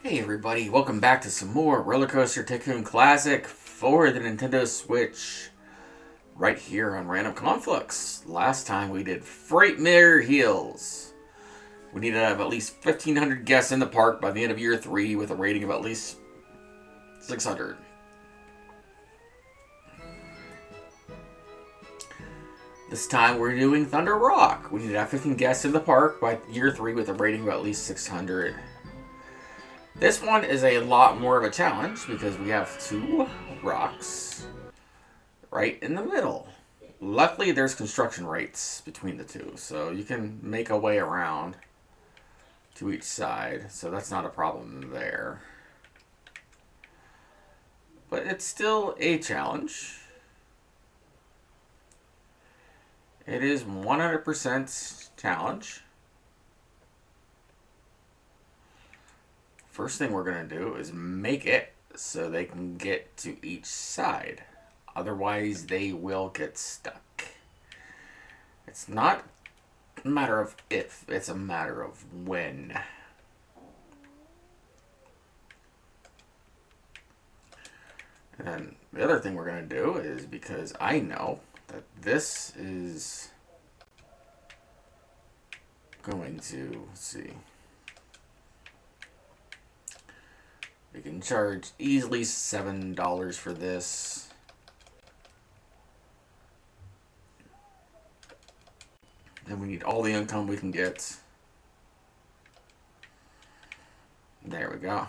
Hey everybody, welcome back to some more Rollercoaster Tycoon Classic for the Nintendo Switch right here on Random Conflux. Last time we did Freight Mirror Heels. We need to have at least 1,500 guests in the park by the end of year 3 with a rating of at least 600. This time we're doing Thunder Rock. We need to have 15 guests in the park by year 3 with a rating of at least 600. This one is a lot more of a challenge because we have two rocks right in the middle. Luckily, there's construction rates between the two, so you can make a way around to each side, so that's not a problem there. But it's still a challenge. It is 100% challenge. First thing we're going to do is make it so they can get to each side. Otherwise, they will get stuck. It's not a matter of if, it's a matter of when. And then the other thing we're going to do is, because I know that this is going to, let's see. We can charge easily $7 for this. And we need all the income we can get. There we go.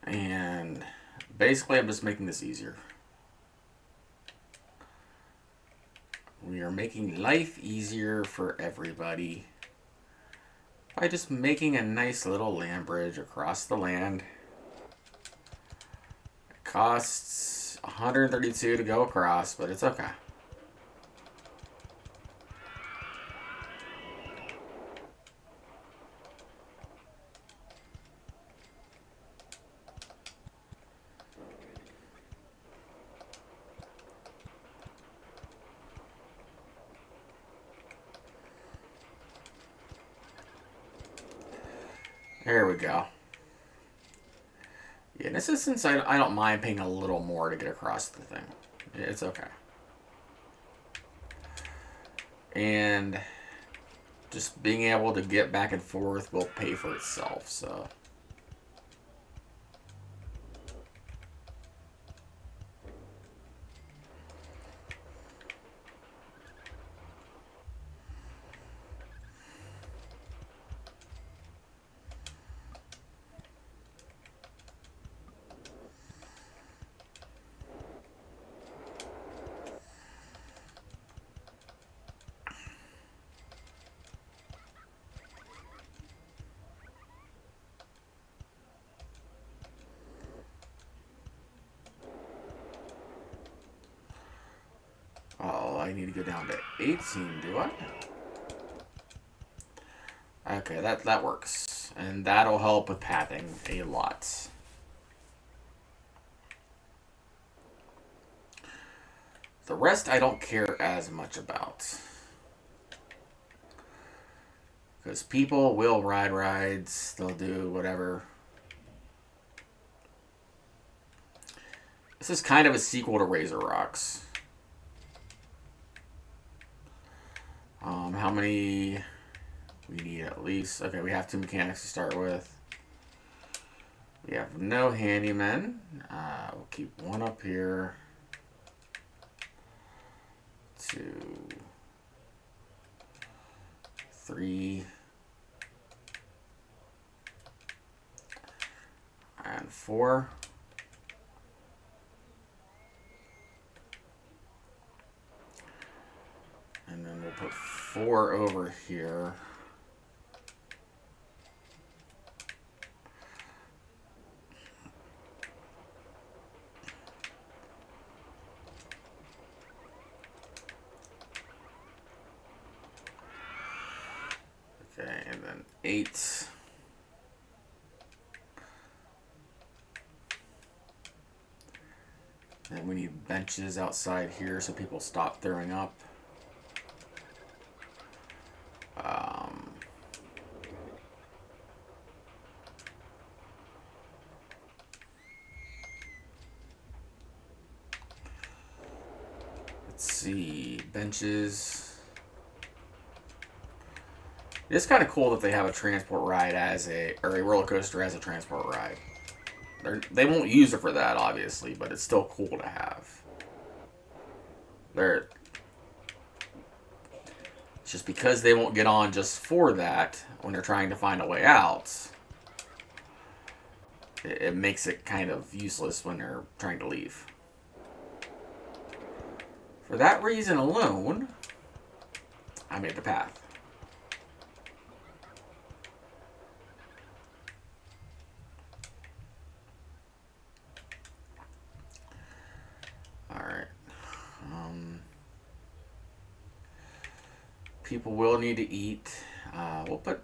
And basically I'm just making this easier. We are making life easier for everybody by just making a nice little land bridge across the land. It costs $132 to go across, but it's okay. There we go. Yeah, in this instance, I don't mind paying a little more to get across the thing. It's okay. And just being able to get back and forth will pay for itself, so. Oh, I need to go down to 18, do I? Okay, that works. And that'll help with pathing a lot. The rest I don't care as much about. Because people will ride rides, they'll do whatever. This is kind of a sequel to Razor Rocks. How many? We need at least. Okay, we have 2 mechanics to start with. We have no handymen. We'll keep 1 up here. 2, 3, and 4. And then we'll put 4 over here. Okay, and then 8. And we need benches outside here so people stop throwing up. Um, let's see, benches. It's kind of cool that they have a transport ride or a roller coaster as a transport ride. They won't use it for that, obviously, but it's still cool to have. They're It's just because they won't get on just for that when they're trying to find a way out. It makes it kind of useless when they're trying to leave. For that reason alone, I made the path. Alright. People will need to eat. We'll put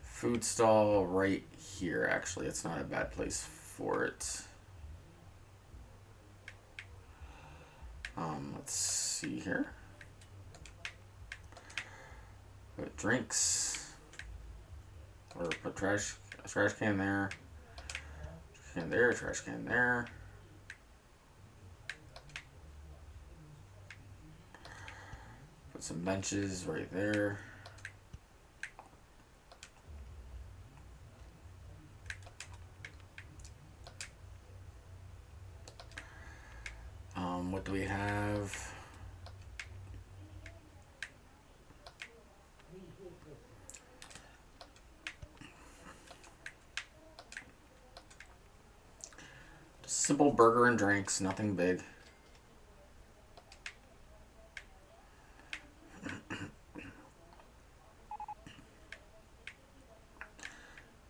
food stall right here, actually. It's not a bad place for it. Let's see here. Put drinks. Or put trash can there. Trash can there, trash can there. Put some benches right there. What do we have? Just simple burger and drinks, nothing big.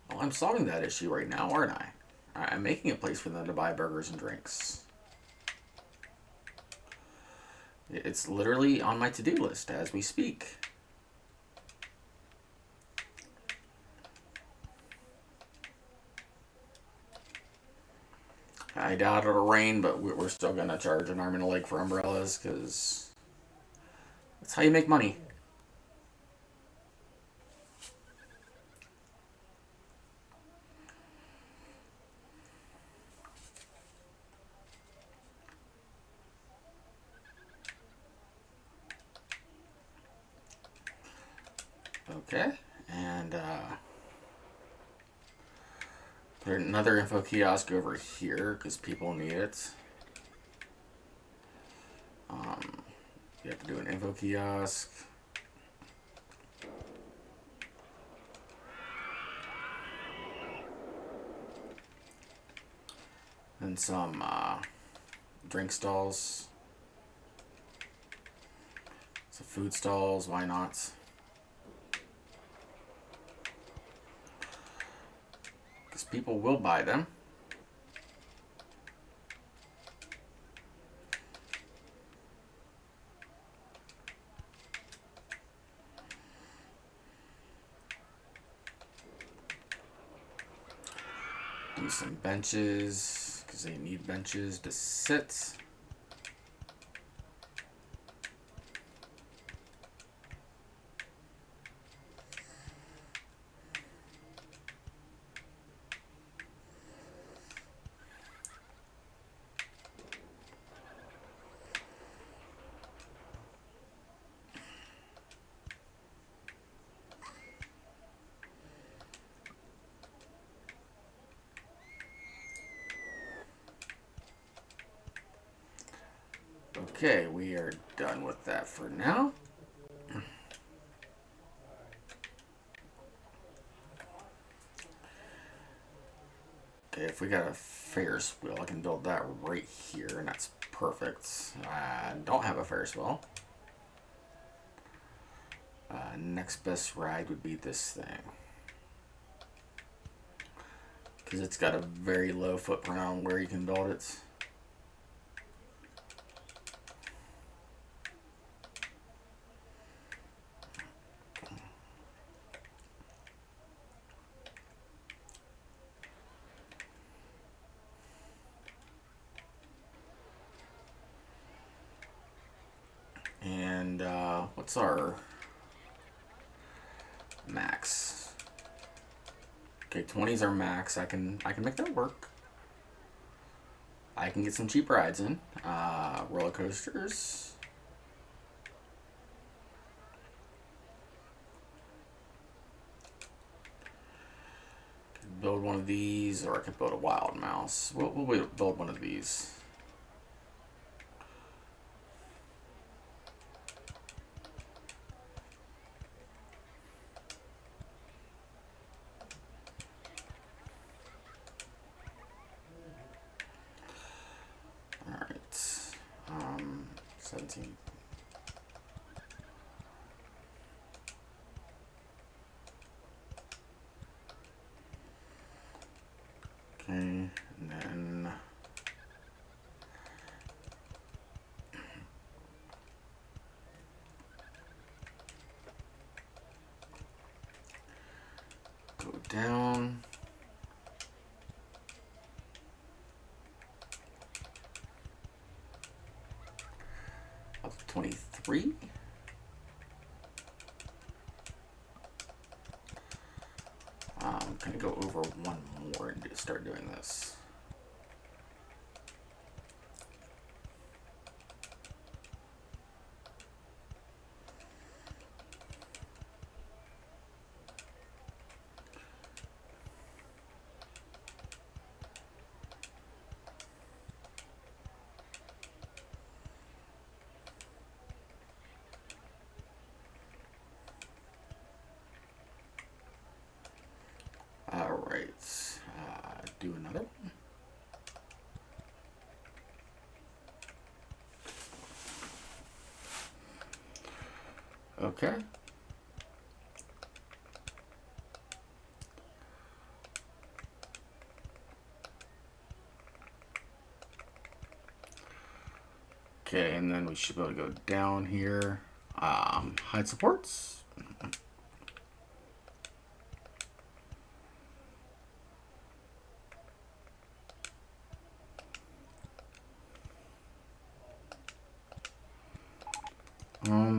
Well, I'm solving that issue right now, aren't I? I'm making a place for them to buy burgers and drinks. It's literally on my to-do list as we speak. I doubt it'll rain, but we're still going to charge an arm and a leg for umbrellas because that's how you make money. Okay, and put another info kiosk over here because people need it. You have to do an info kiosk. And some drink stalls. Some food stalls, why not? Because people will buy them. Do some benches, because they need benches to sit. Okay, we are done with that for now. Okay, if we got a Ferris wheel, I can build that right here, and that's perfect. I don't have a Ferris wheel. Next best ride would be this thing. Because it's got a very low footprint on where you can build it. And What's our max? Okay, 20 is our max. I can make that work. I can get some cheap rides in. Roller coasters. Build one of these, or I could build a wild mouse. We'll build one of these. All right. 17. Okay, and then go down. Up to 23. I'm gonna go over one more and start doing this. All right, do another one. Okay. Okay, and then we should be able to go down here. Hide supports.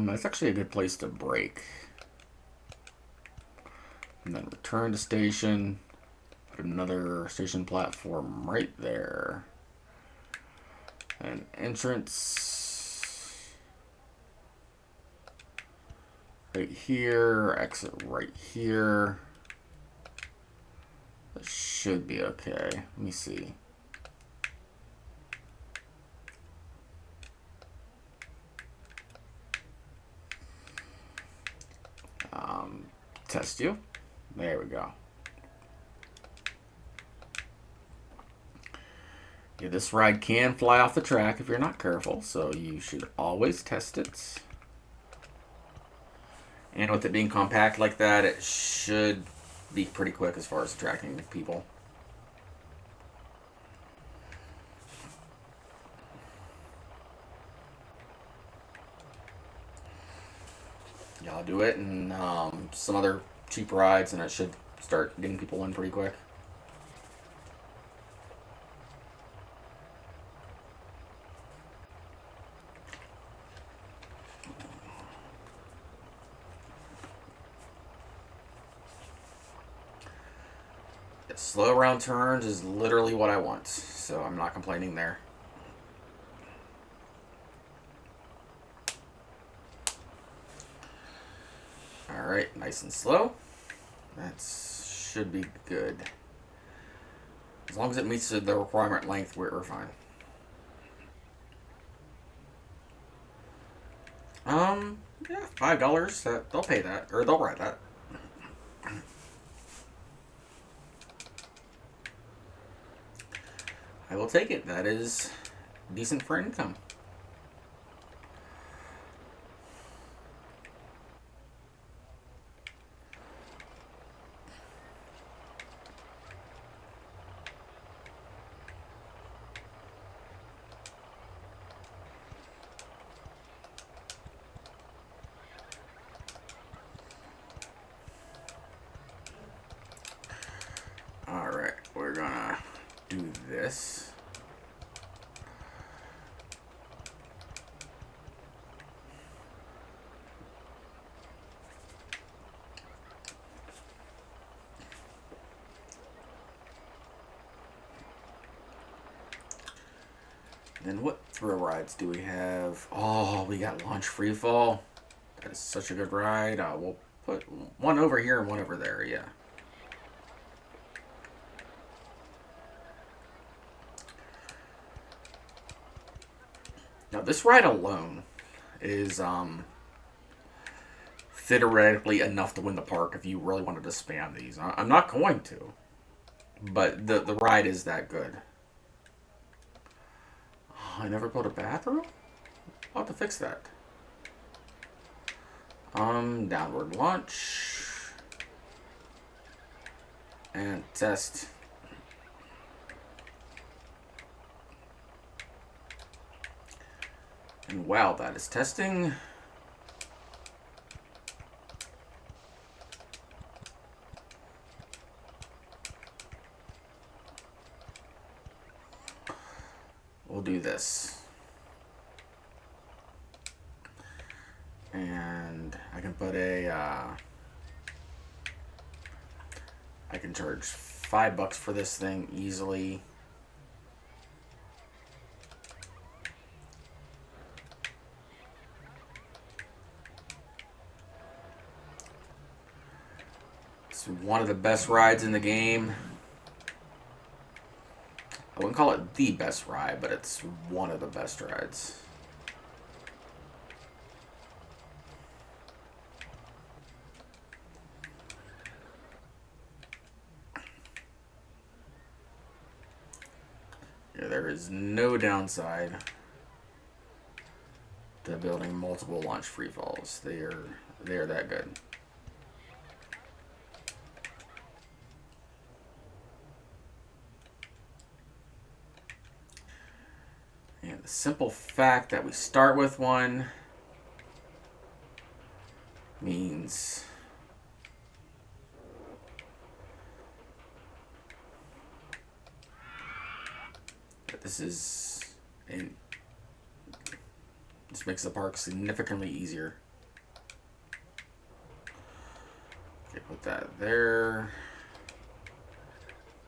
That's actually a good place to break. And then return to station. Put another station platform right there. And entrance right here. Exit right here. That should be okay. Let me see. Test you. There we go. Yeah, this ride can fly off the track if you're not careful, so you should always test it. And with it being compact like that, it should be pretty quick as far as attracting people. Yeah, I'll do it and some other cheap rides, and it should start getting people in pretty quick. Yeah, slow around turns is literally what I want, so I'm not complaining there. Alright, nice and slow. That should be good. As long as it meets the requirement length, we're fine. Yeah, $5. They'll pay that, or they'll write that. I will take it. That is decent for income. Alright, we're gonna do this. Then what thrill rides do we have? Oh, we got Launch Freefall. That is such a good ride. We'll put one over here and one over there, yeah. Now, this ride alone is theoretically enough to win the park if you really wanted to spam these. I'm not going to, but the ride is that good. Oh, I never built a bathroom? I'll have to fix that. Downward launch. And test. And wow, that is testing. We'll do this. And I can put a, I can charge $5 for this thing easily. It's one of the best rides in the game. I wouldn't call it the best ride, but it's one of the best rides. Yeah, there is no downside to building multiple launch free falls. They are that good. And the simple fact that we start with one means that this makes the park significantly easier. Okay, put that there.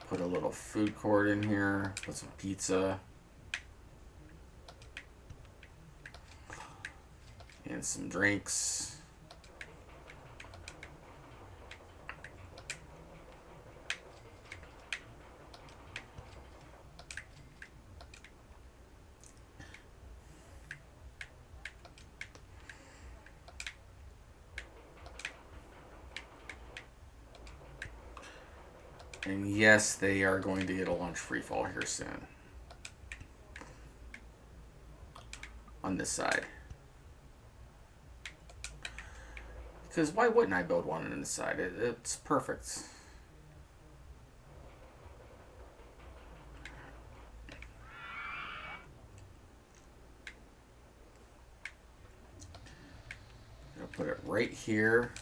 Put a little food court in here. Put some pizza. And some drinks. And yes, they are going to get a lunch free fall here soon. On this side. Because why wouldn't I build one on this side? It's perfect. I'll put it right here.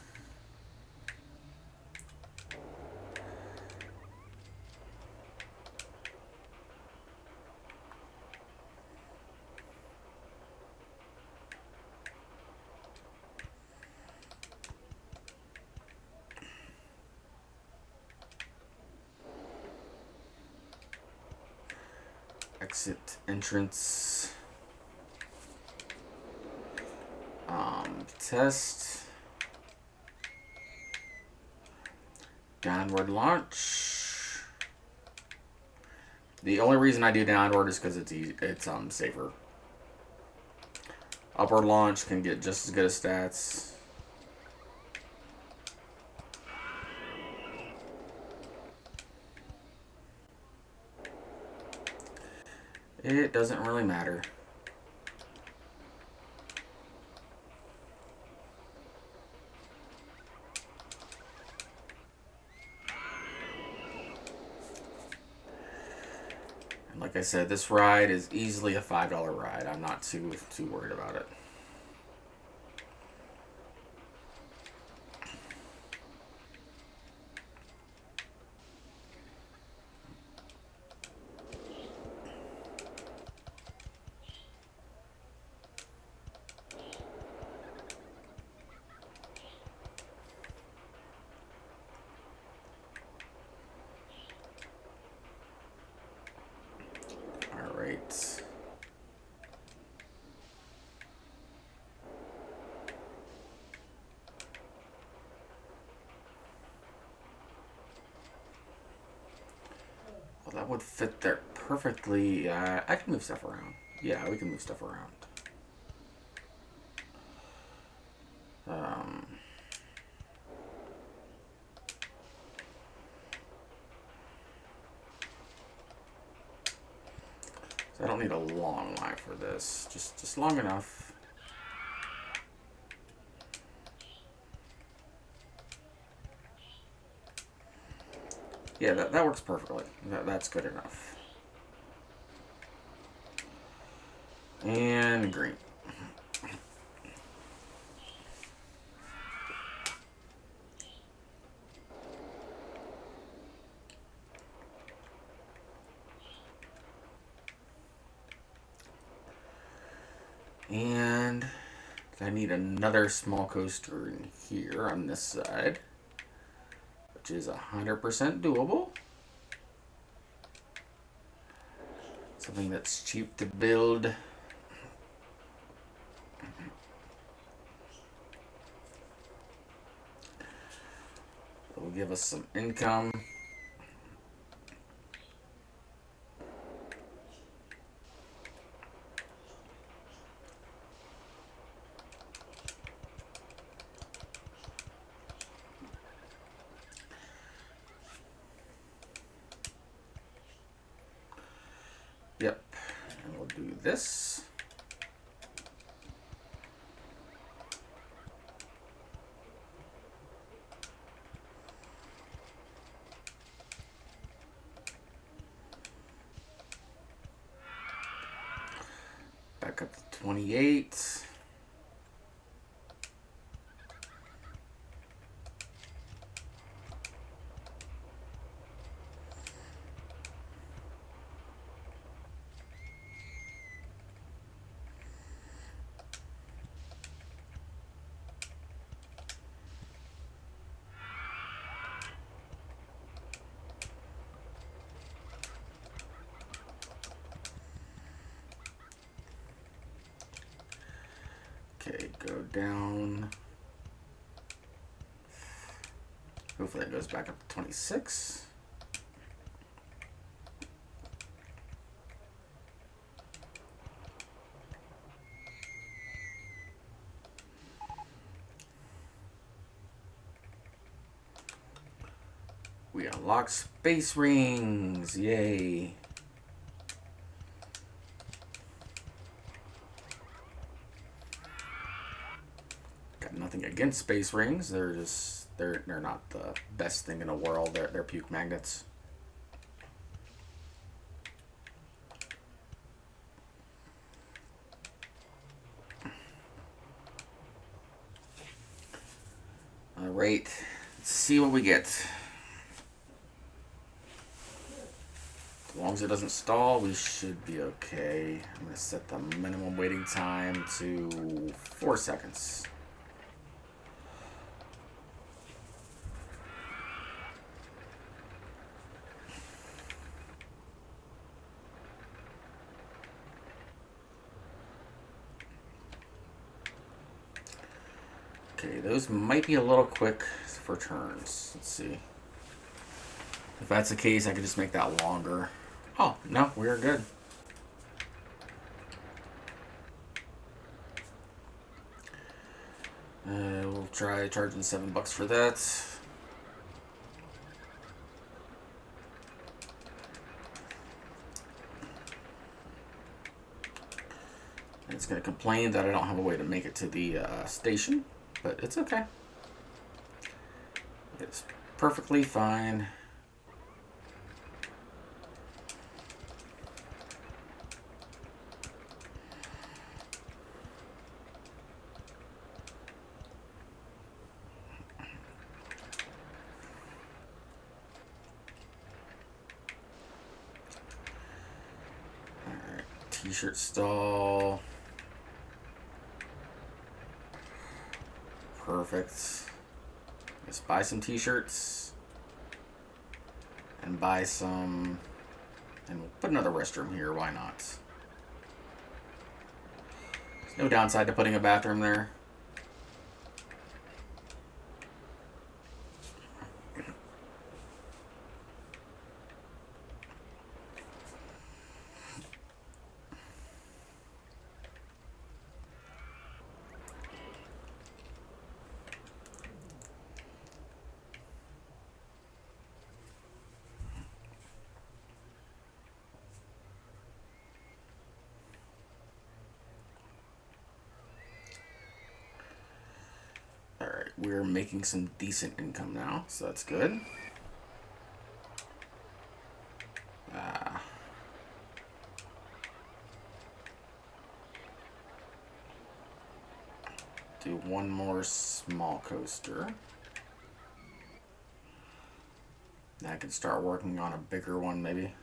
Exit entrance. Test. Downward launch. The only reason I do downward is because it's safer. Upward launch can get just as good as stats. It doesn't really matter. And like I said, this ride is easily a $5 ride. I'm not too worried about it. Right. would fit there perfectly. I can move stuff around. Yeah, we can move stuff around. So I don't need a long line for this. Just long enough. Yeah, that works perfectly. That's good enough. And green. And I need another small coaster in here on this side, which is 100% doable. Something that's cheap to build. It'll give us some income. Yep, and we'll do this. Back up to 28. Okay, go down. Hopefully it goes back up to 26. We unlock space rings. Yay. Got nothing against space rings. They're just they're not the best thing in the world. They're puke magnets. All right. Let's see what we get. As long as it doesn't stall, we should be okay. I'm going to set the minimum waiting time to 4 seconds. Okay, those might be a little quick for turns. Let's see. If that's the case, I could just make that longer. Oh, no, we're good. We'll try charging $7 for that. And it's going to complain that I don't have a way to make it to the station, but it's okay. It's perfectly fine. T-shirt stall. Perfect. Let's buy some t-shirts. And buy some... And we'll put another restroom here, why not? There's no downside to putting a bathroom there. we're making some decent income now, so that's good. Do one more small coaster. I can start working on a bigger one, maybe.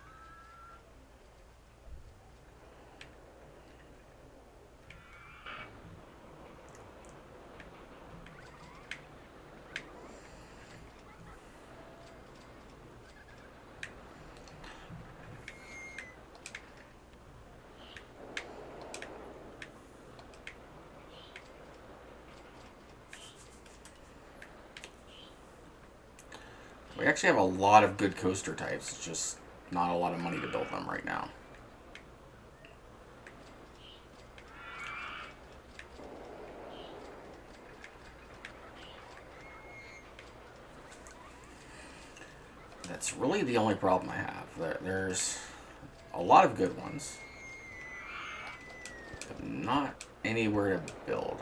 We actually have a lot of good coaster types. It's just not a lot of money to build them right now. That's really the only problem I have. There's a lot of good ones, but not anywhere to build.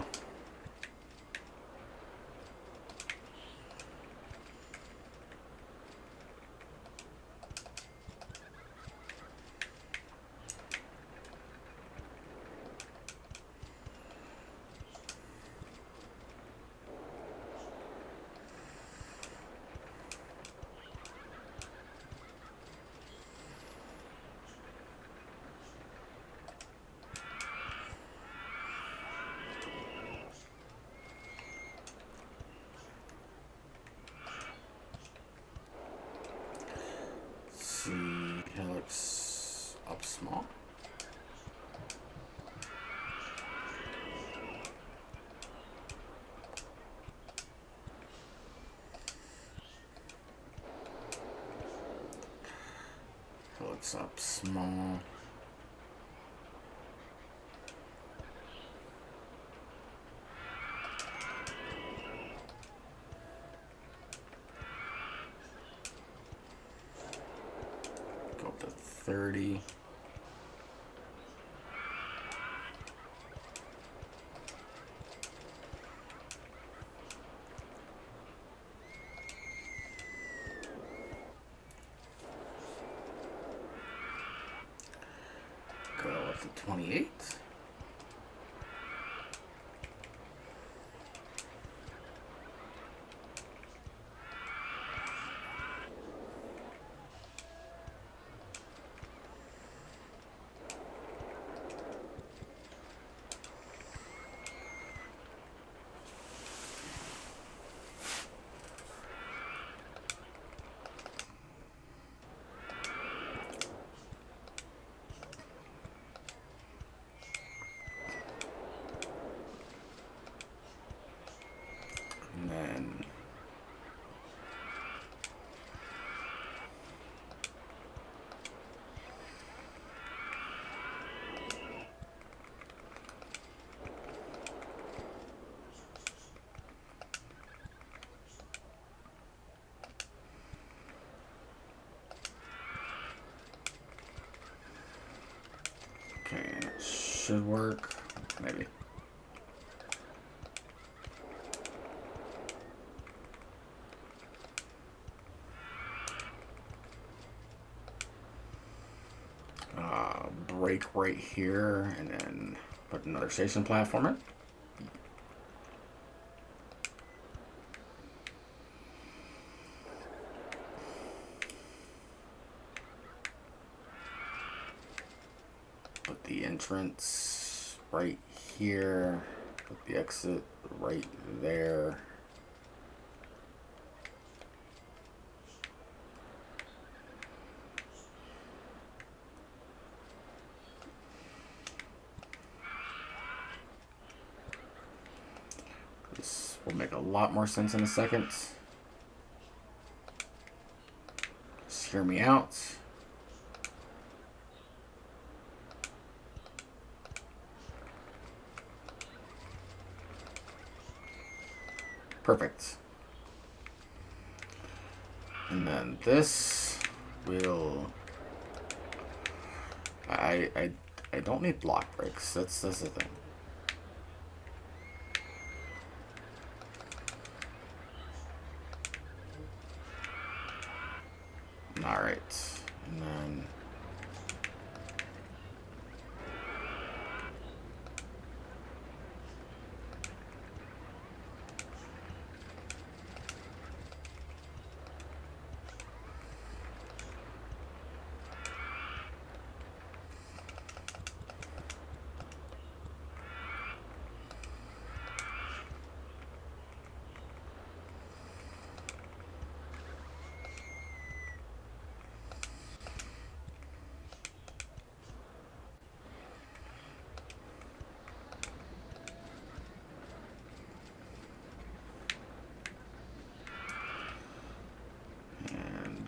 See, it looks up small. It looks up small. Go up to 30. Go up to 28. And then okay, it should work, maybe. Break right here, and then put another station platform in. Put the entrance right here. Put the exit right there. This will make a lot more sense in a second. Just hear me out. Perfect. And then this will... I don't need block breaks. That's the thing. right. And then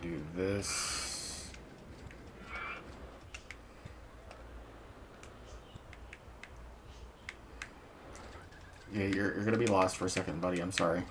do this. Yeah, you're gonna be lost for a second, buddy. I'm sorry.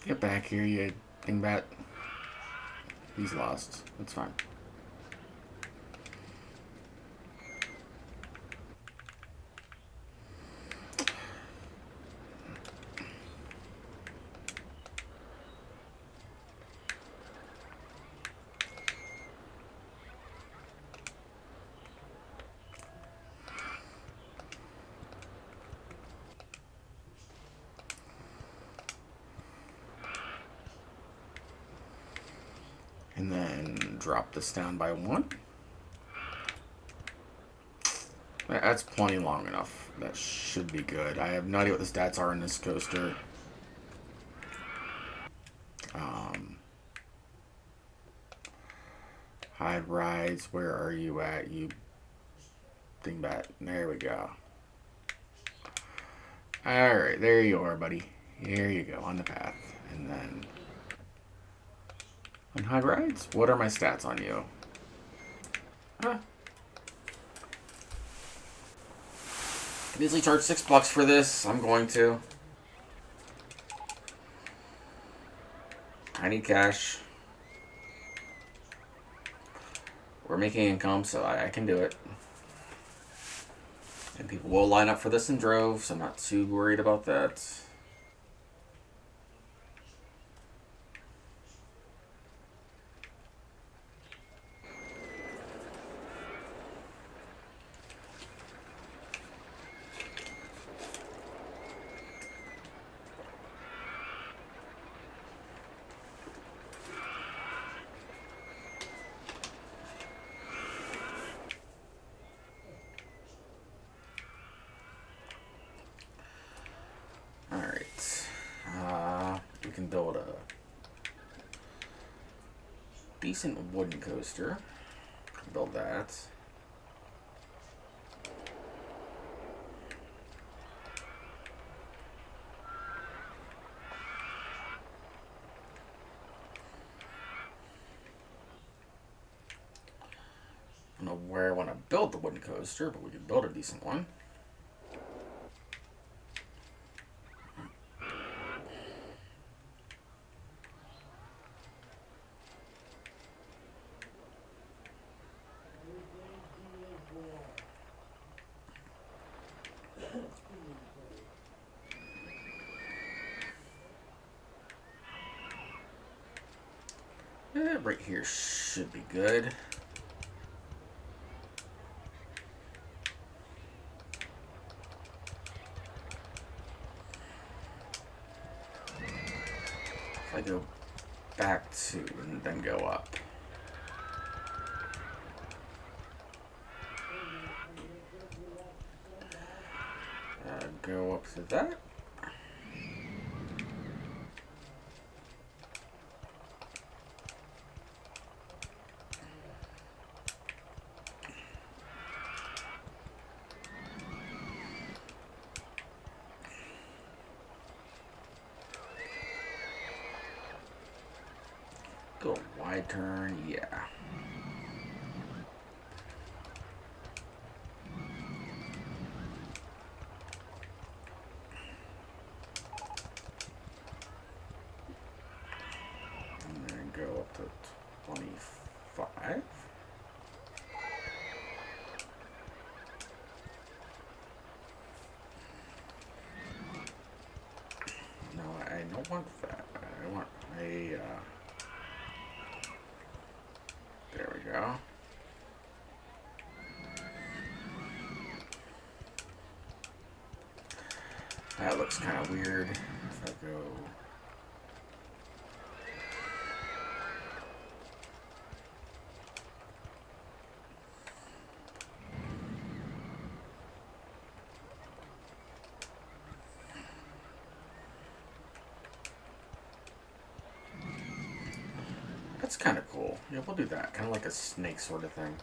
Get back here, you dingbat. He's lost. That's fine. And then drop this down by 1. That's plenty long enough. That should be good. I have no idea what the stats are in this coaster. Hide rides. Where are you at, you dingbat? There we go. Alright, there you are, buddy. Here you go, on the path. And then on hide rides? What are my stats on you? Huh. Can easily charge $6 for this. I'm going to. I need cash. We're making income, so I can do it. And people will line up for this in droves, so I'm not too worried about that. We can build a decent wooden coaster. Build that. I don't know where I want to build the wooden coaster, but we can build a decent one. Right here should be good. If I go back 2 and then go up. Go up to that. Go wide turn, yeah. And then go up to 25. No, I don't want that. I want a, there we go. That looks kind of weird. If I go... That's kind of cool. Yeah, we'll do that. Kind of like a snake sort of thing.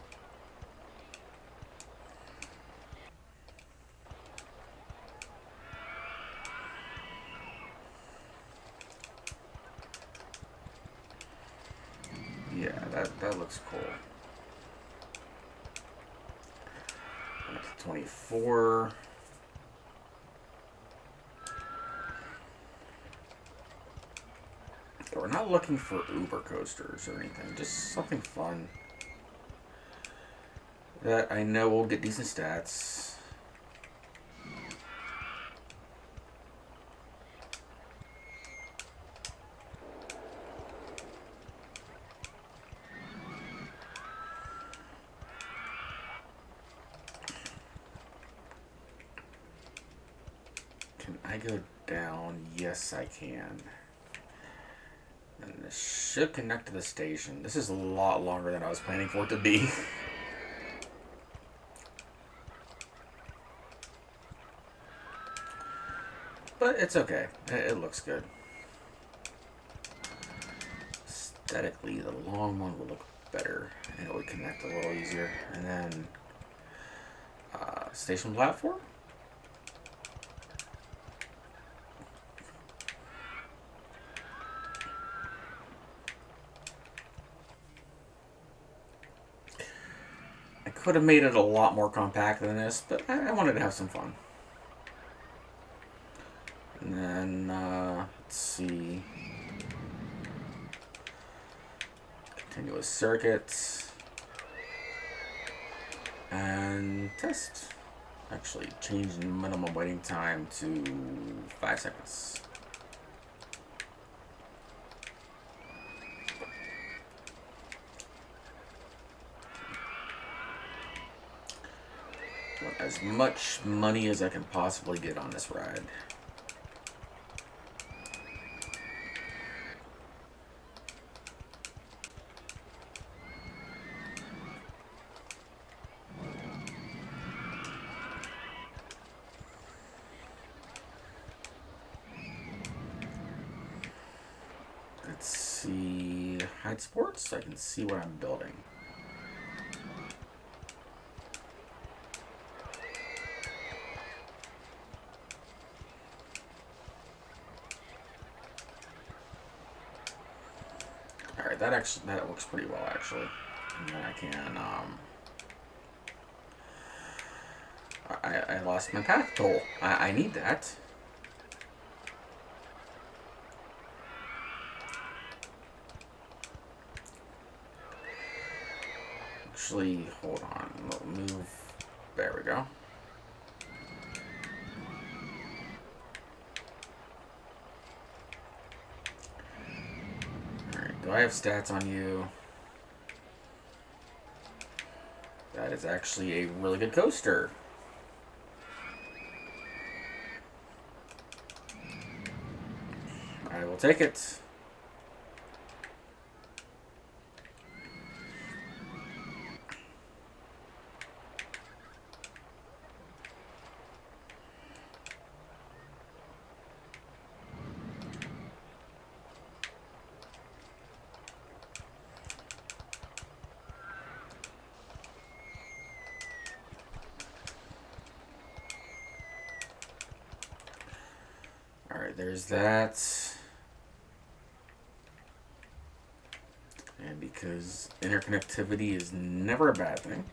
Yeah, that looks cool. 24. We're not looking for Uber coasters or anything. Just something fun. That I know will get decent stats. Can I go down? Yes, I can. And this should connect to the station. This is a lot longer than I was planning for it to be. But it's okay. It looks good. Aesthetically, the long one will look better. And it would connect a little easier. And then... station platform? I could have made it a lot more compact than this, but I wanted to have some fun. And then, let's see. Continuous circuits. And test. Actually, change the minimum waiting time to 5 seconds. Want as much money as I can possibly get on this ride. Let's see, hide sports, so I can see what I'm building. Alright, that works pretty well actually. And then I can, I lost my path tool. I need that. Actually, hold on. We'll move. There we go. Alright, do I have stats on you? That is actually a really good coaster. I will take it. Alright, there's that. because interconnectivity is never a bad thing.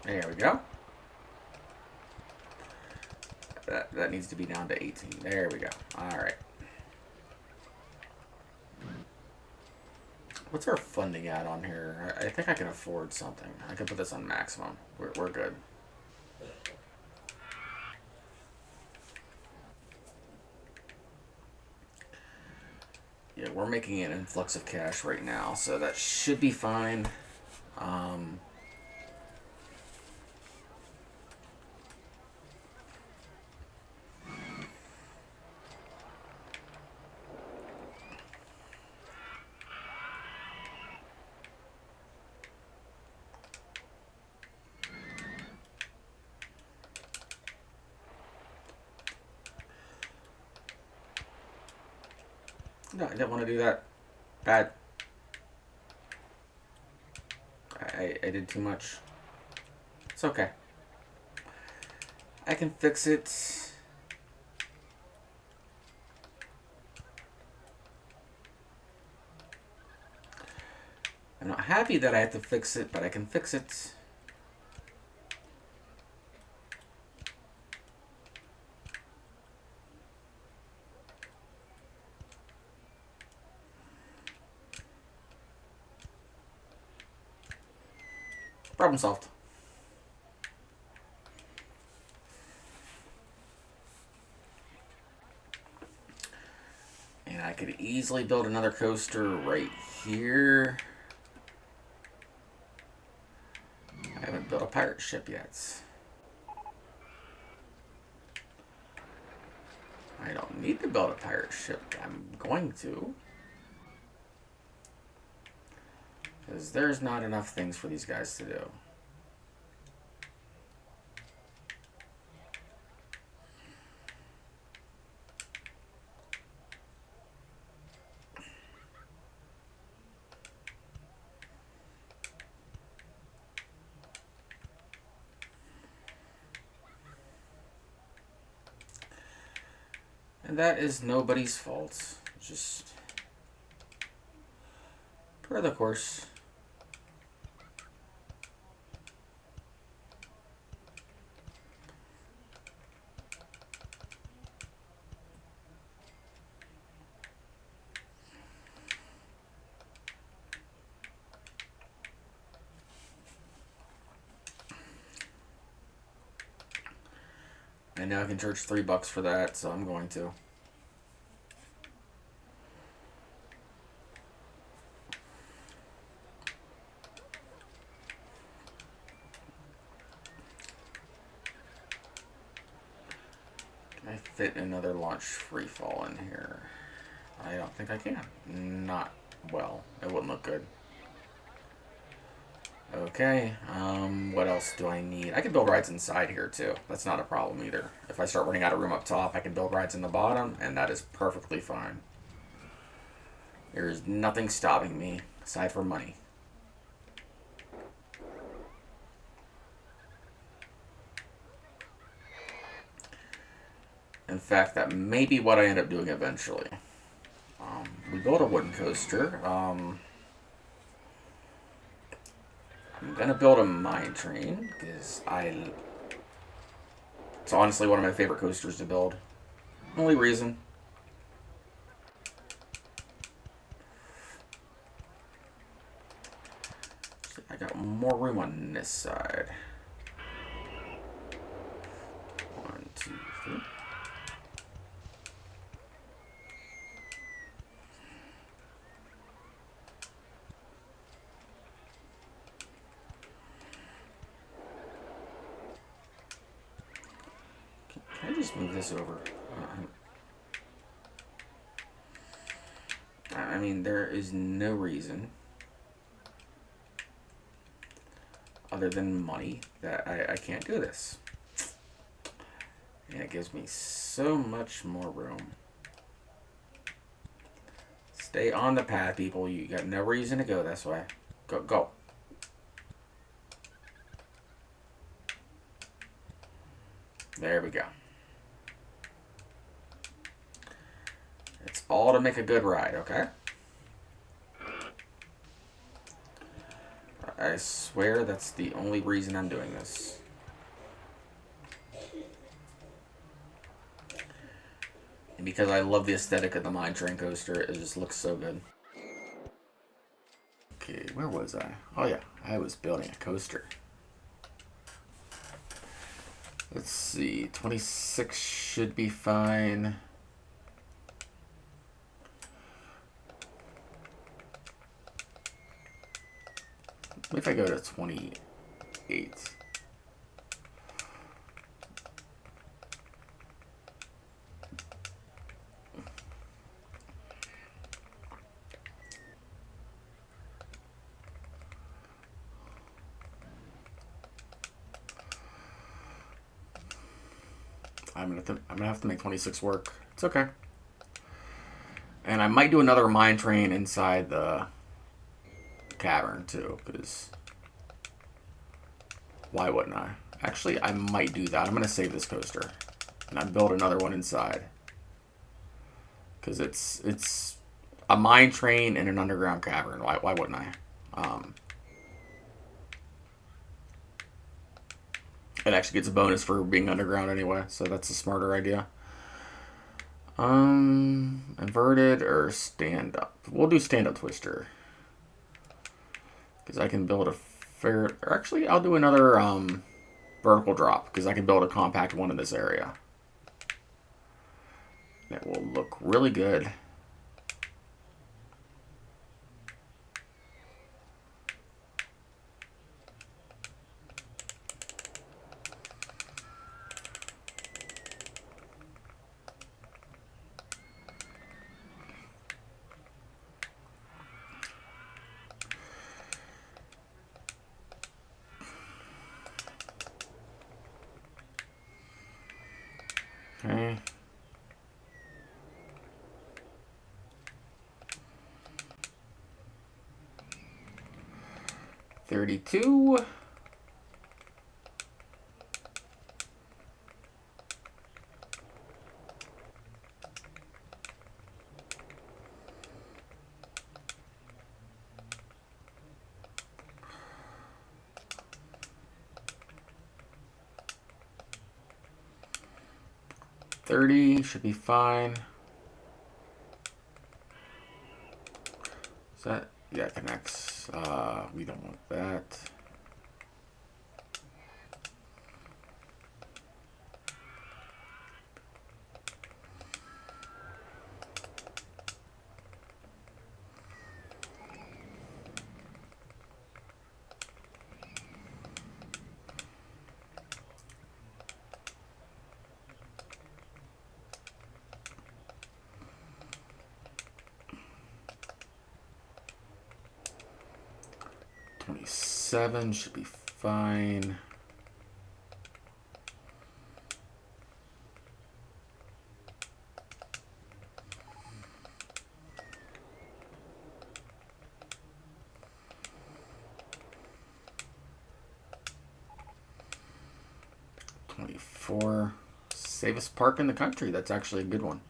There we go. That needs to be down to 18. There we go. Alright. What's our funding at on here? I think I can afford something. I can put this on maximum. We're good. Yeah, we're making an influx of cash right now, so that should be fine. No, I didn't want to do that. Bad. I did too much. It's okay. I can fix it. I'm not happy that I have to fix it, but I can fix it. Problem solved. And I could easily build another coaster right here. I haven't built a pirate ship yet. I don't need to build a pirate ship. I'm going to. Because there's not enough things for these guys to do. And that is nobody's fault. Just per the course. I know I can charge $3 for that, so I'm going to. Can I fit another launch free fall in here? I don't think I can. Not well. It wouldn't look good. Okay, what else do I need? I can build rides inside here too. That's not a problem either. If I start running out of room up top, I can build rides in the bottom, and that is perfectly fine. There is nothing stopping me, aside from money. In fact, that may be what I end up doing eventually. We built a wooden coaster. I'm gonna build a mine train because it's honestly one of my favorite coasters to build. Only reason. I got more room on this side. 1, 2, 3. Can I just move this over? I mean, there is no reason. other than money that I can't do this. And it gives me so much more room. Stay on the path, people. You got no reason to go this way. Go, go. There we go. It's all to make a good ride, okay? I swear that's the only reason I'm doing this. And because I love the aesthetic of the mine train coaster, it just looks so good. Okay, where was I? Oh yeah, I was building a coaster. Let's see, 26 should be fine. If I go to 28. I'm gonna have to make 26 work. It's okay. And I might do another mine train inside the cavern too, because why wouldn't I? Actually, I might do that. I'm gonna save this coaster and I build another one inside, because it's a mine train in an underground cavern. Why wouldn't I? It actually gets a bonus for being underground anyway, so that's a smarter idea. Inverted or stand up? We'll do stand up twister, because I can build a fair. Or actually, I'll do another vertical drop, because I can build a compact one in this area. It will look really good. Okay. $32. $30 should be fine. Is that, yeah, it connects. We don't want that. $27 should be fine. $24. Safest park in the country. That's actually a good one.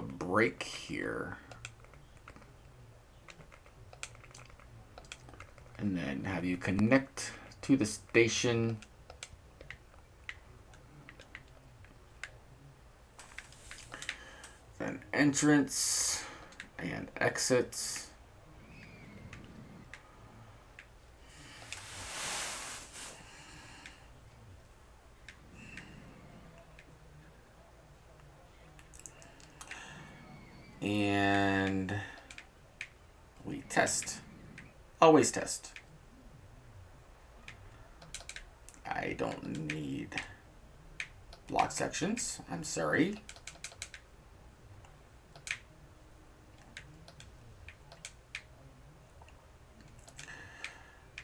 break here. And then have you connect to the station. Then entrance and exits. And we test. Always test. I don't need block sections. I'm sorry.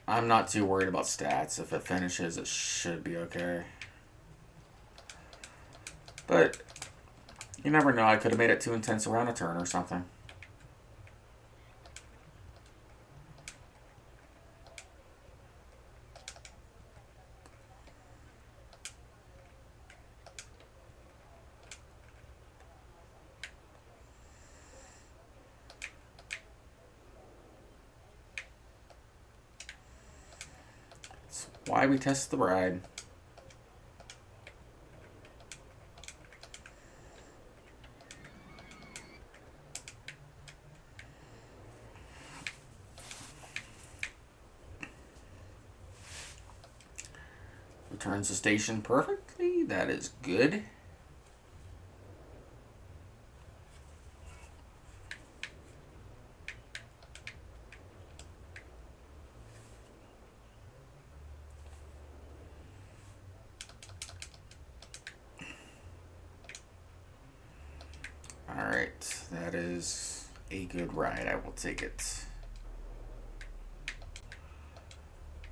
I'm not too worried about stats. If it finishes, it should be okay. But you never know. I could have made it too intense around a turn or something. That's why we test the ride. Returns the station perfectly. That is good. Alright, that is a good ride. I will take it.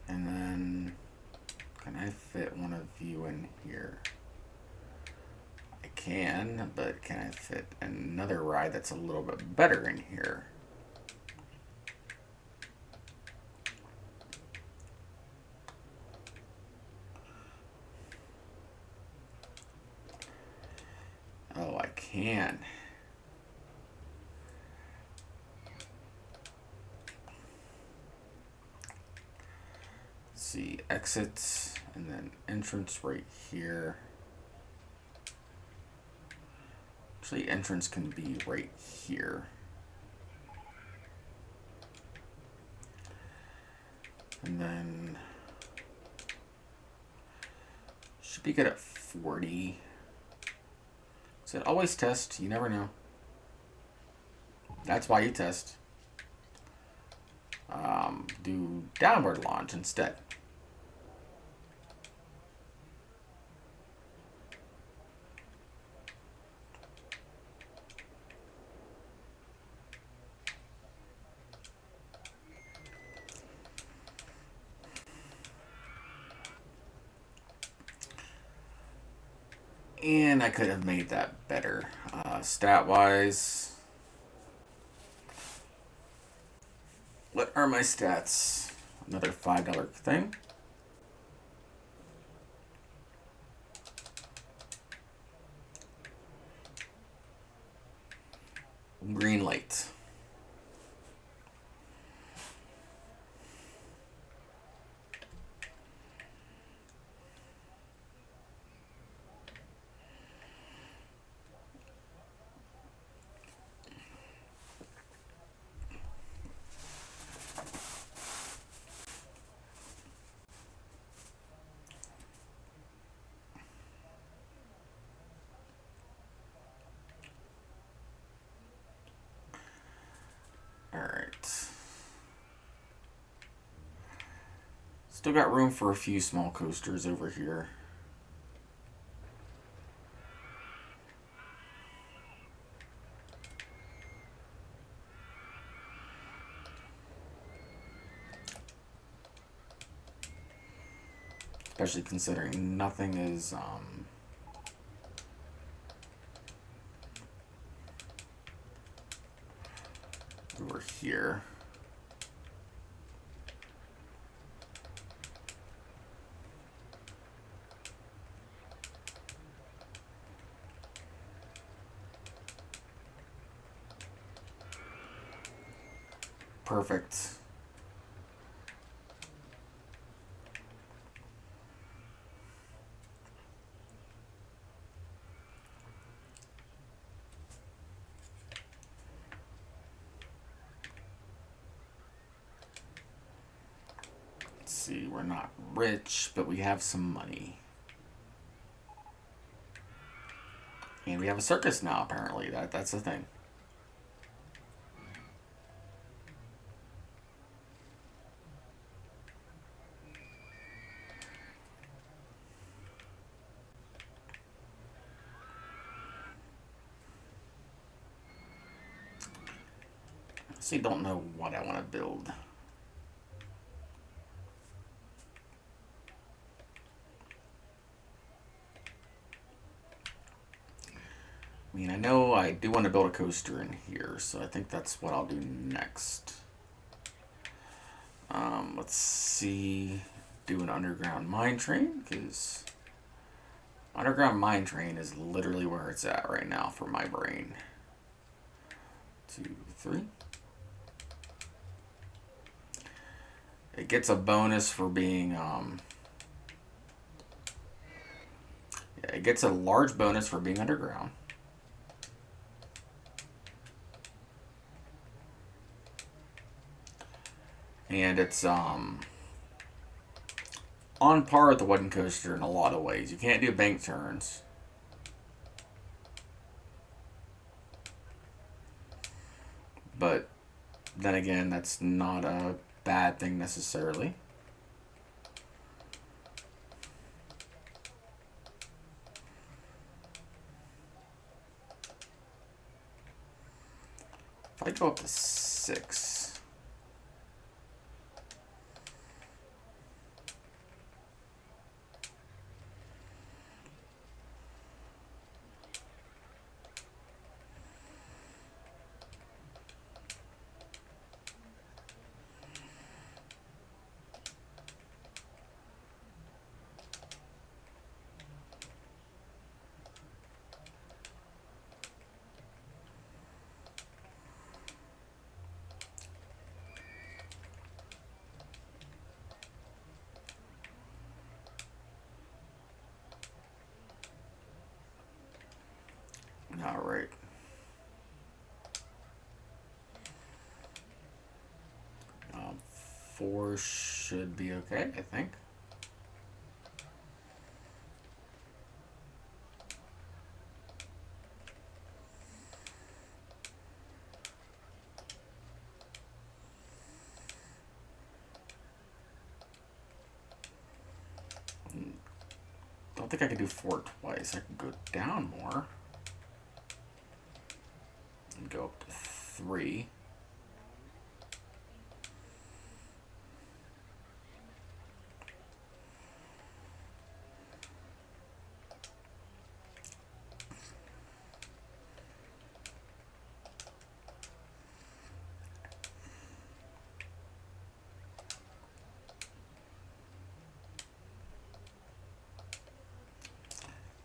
And then, can I fit one of you in here? I can, but can I fit another ride that's a little bit better in here? Oh, I can. Let's see, exits and then entrance right here. Actually, entrance can be right here. And then should be good at 40. So always test. You never know. That's why you test. Do downward launch instead. And I could have made that better. Stat-wise, what are my stats? Another $5 thing. Green light. Still got room for a few small coasters over here. Especially considering nothing is over here. perfect. Let's see, we're not rich, but we have some money. And we have a circus now, apparently. That's the thing. See, don't know what I want to build. I mean, I know I do want to build a coaster in here, so I think that's what I'll do next. Let's see, do an underground mine train, because underground mine train is literally where it's at right now for my brain. 2, 3. It gets a bonus for being, it gets a large bonus for being underground. And it's on par with the wooden coaster in a lot of ways. You can't do bank turns. But then again, that's not a bad thing necessarily. If I go up to 6. All right. Um, 4 should be okay, I think. Don't think I can do 4 twice. I can go down more. And go up to 3.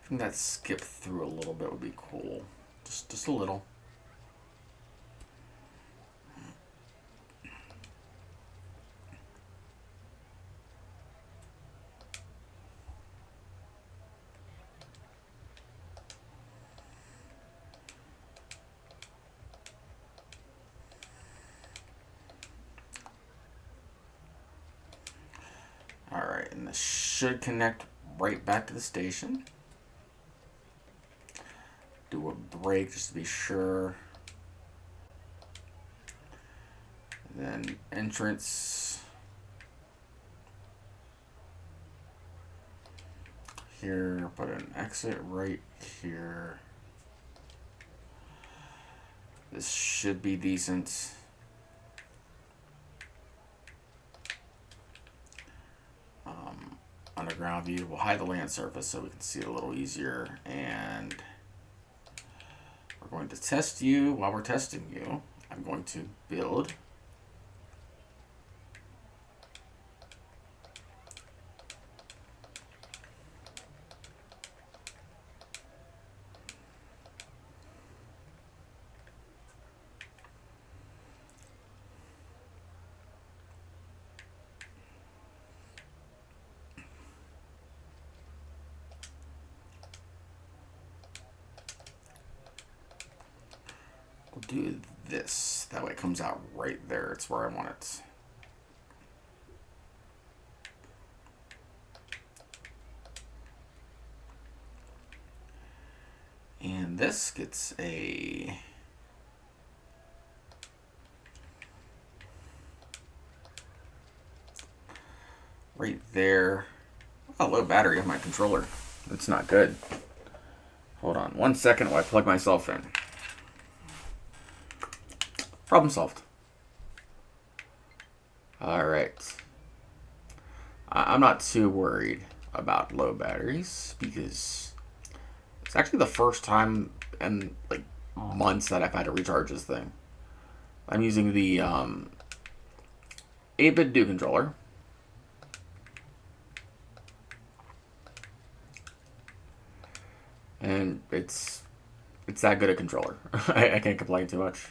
I think that skip through a little bit would be cool. Just a little. Alright, and this should connect right back to the station. Do a break just to be sure. Then entrance here, put an exit right here. This should be decent. Underground view, we'll hide the land surface so we can see it a little easier. And we're going to test you. While we're testing you, I'm going to build do this. That way it comes out right there. It's where I want it. And this gets a... right there. Oh, low battery on my controller. That's not good. Hold on 1 second while I plug myself in. Problem solved. Alright. I'm not too worried about low batteries because it's actually the first time in like months that I've had to recharge this thing. I'm using the 8-bit Do controller. And it's that good a controller. I can't complain too much.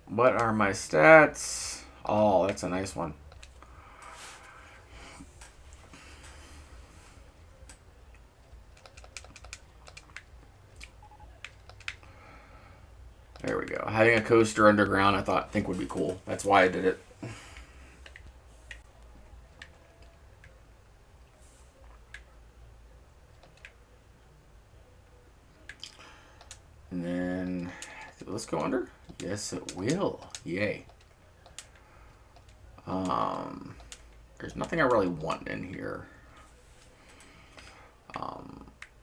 What are my stats? Oh, that's a nice one. There we go. Having a coaster underground I think would be cool. That's why I did it. And then, let's go under. Yes, it will. Yay. There's nothing I really want in here.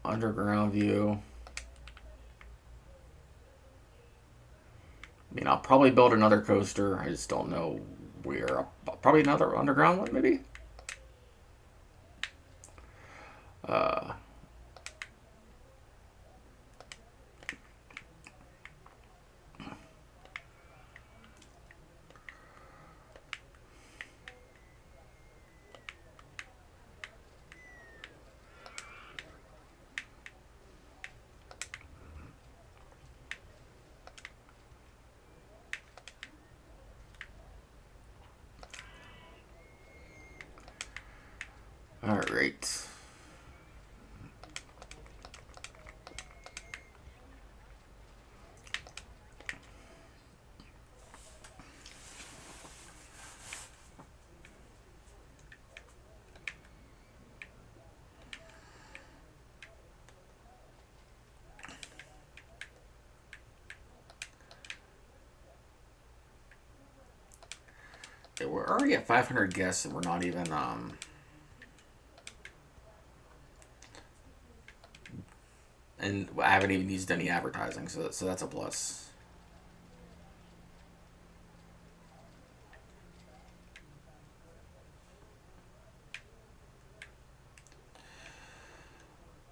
Underground view. I mean, I'll probably build another coaster. I just don't know where. Probably another underground one, maybe? All right. Yeah, we're already at 500 guests and we're not even and I haven't even used any advertising, so that's a plus.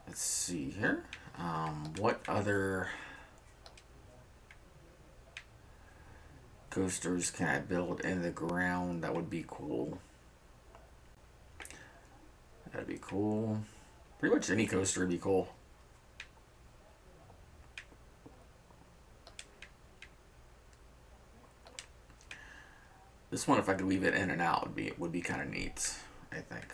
Let's see here. What other coasters can I build in the ground that would be cool? That'd be cool. Pretty much any coaster would be cool. This one, if I could weave it in and out, would be kind of neat, I think.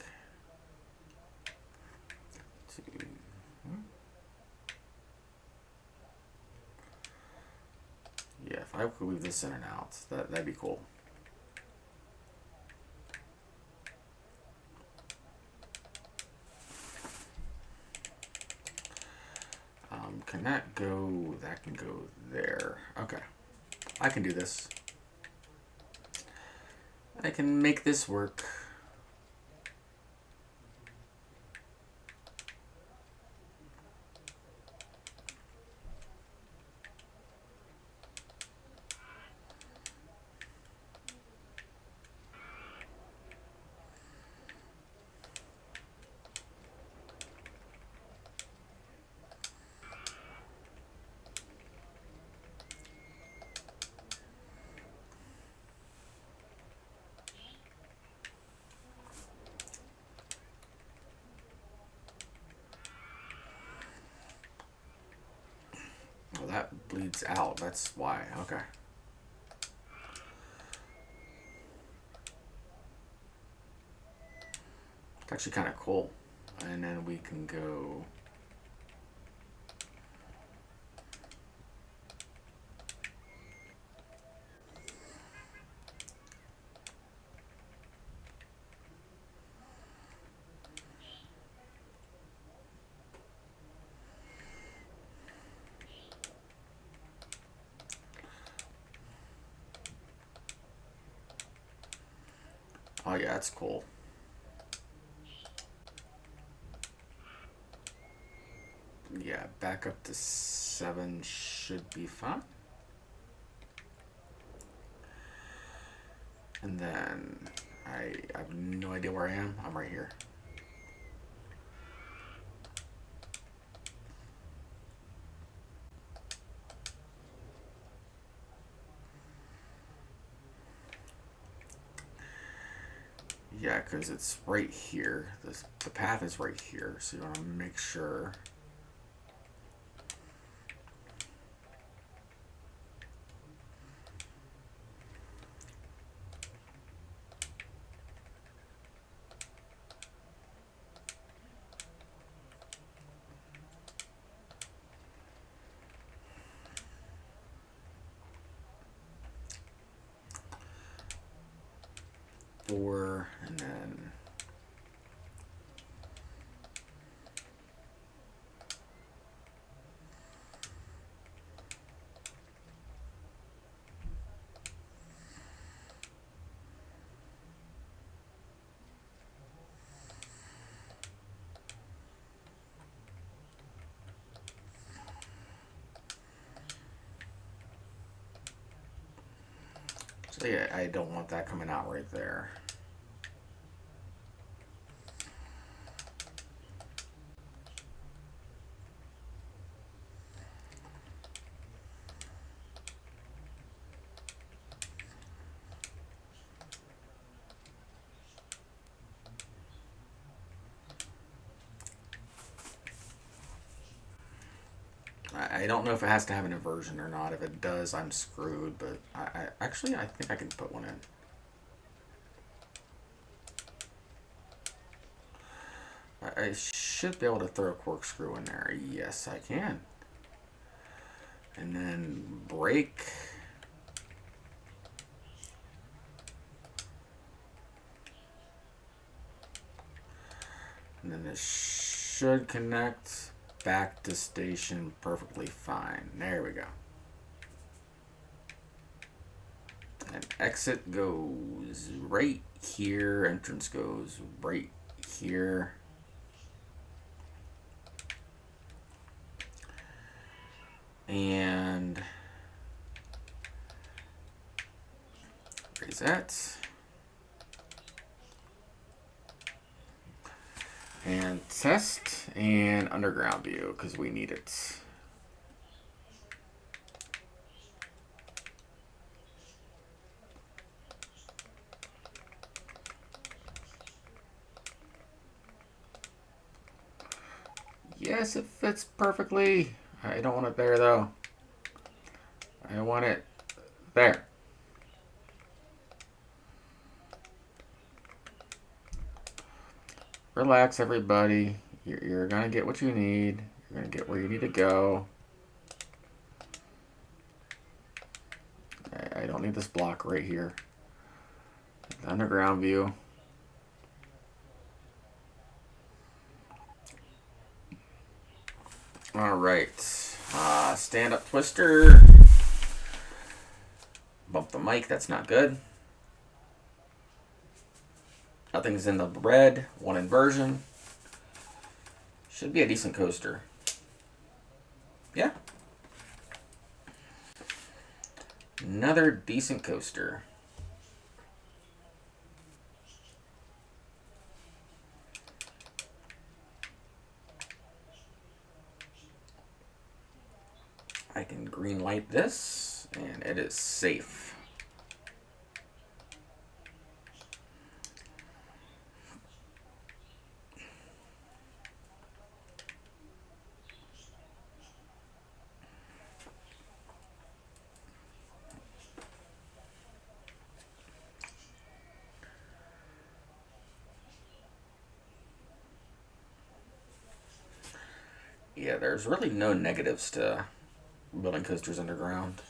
Yeah, if I could weave this in and out, that'd be cool. Can that go? That can go there. Okay, I can do this. I can make this work. That bleeds out. That's why. Okay. It's actually kind of cool. And then we can go Oh yeah, that's cool. Yeah, back up to 7 should be fine. And then I have no idea where I am. I'm right here. Yeah, because it's right here. The path is right here, so you want to make sure. Four, and then so yeah, I don't want that coming out right there. I don't know if it has to have an inversion or not. If it does, I'm screwed. But actually, I think I can put one in. I should be able to throw a corkscrew in there. Yes, I can. And then break. And then this should connect back to station perfectly fine. There we go. And exit goes right here. Entrance goes right here. And reset. And test and underground view because we need it. Yes, it fits perfectly. I don't want it there though. I want it there. Relax, everybody. You're gonna get what you need. You're gonna get where you need to go. I don't need this block right here. The underground view. All right. Stand up twister. Bump the mic. That's not good. Nothing's in the red. One inversion. Should be a decent coaster. Yeah. Another decent coaster. I can green light this, and it is safe. Yeah, there's really no negatives to building coasters underground,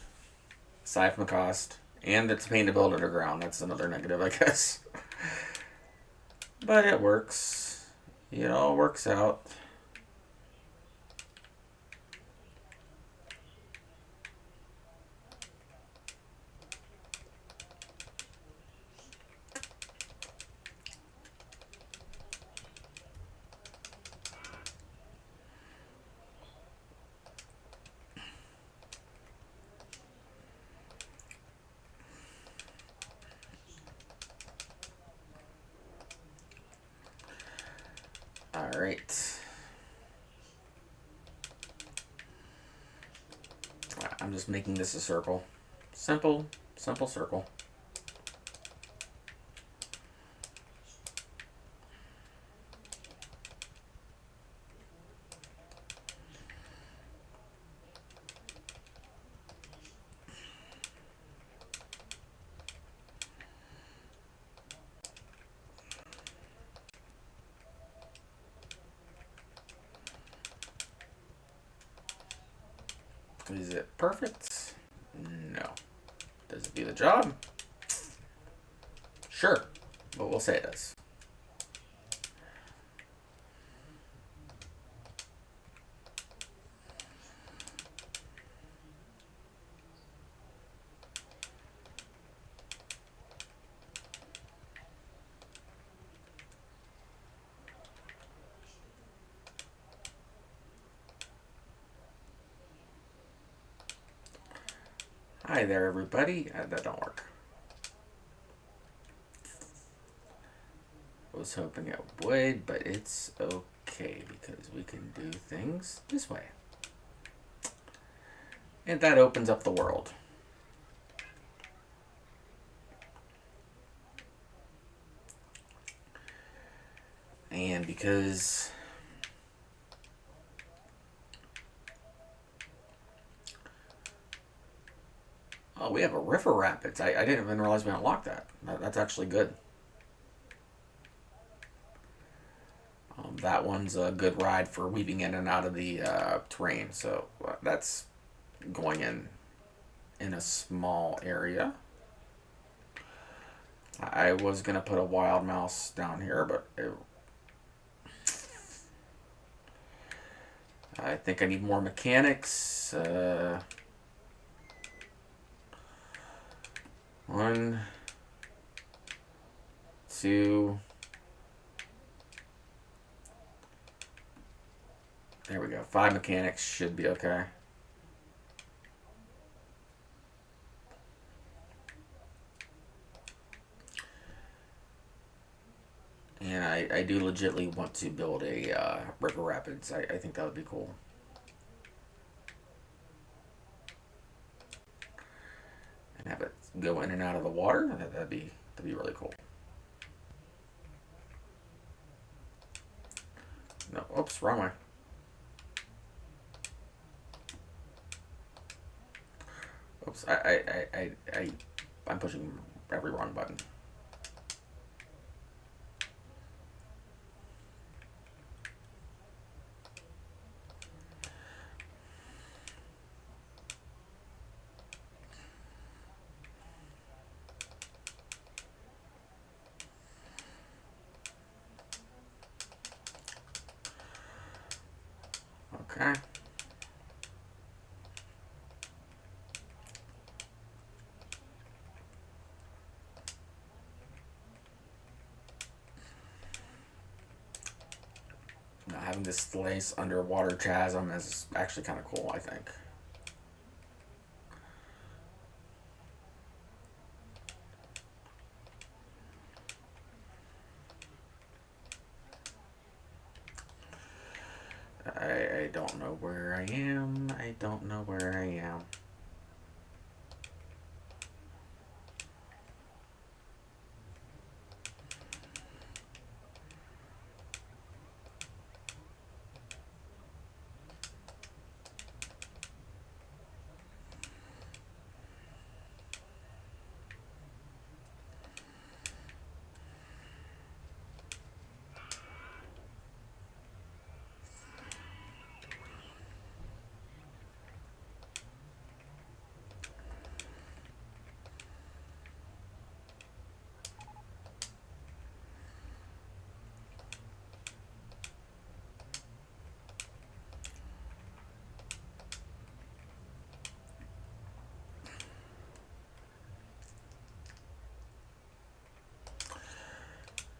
aside from the cost. And it's a pain to build underground. That's another negative, I guess. But it works. It all works out. Alright. I'm just making this a circle. Simple circle. Is it perfect? No. Does it do the job? Sure, but we'll say it does. Hi there, everybody. That don't work. I was hoping it would, but it's okay because we can do things this way. And that opens up the world. And because oh, we have a river rapids. I didn't even realize we unlocked that. That's actually good. That one's a good ride for weaving in and out of the terrain. So that's going in a small area. I was gonna put a wild mouse down here, but I think I need more mechanics. One, two. There we go. 5 mechanics should be okay. And I do legitimately want to build a river rapids. I think that would be cool. And have it go in and out of the water. That'd be really cool. No, oops, wrong way. Oops, I'm pushing every wrong button. Okay. Now, having this nice underwater chasm is actually kind of cool, I think. I don't know where I am. I don't know where I am.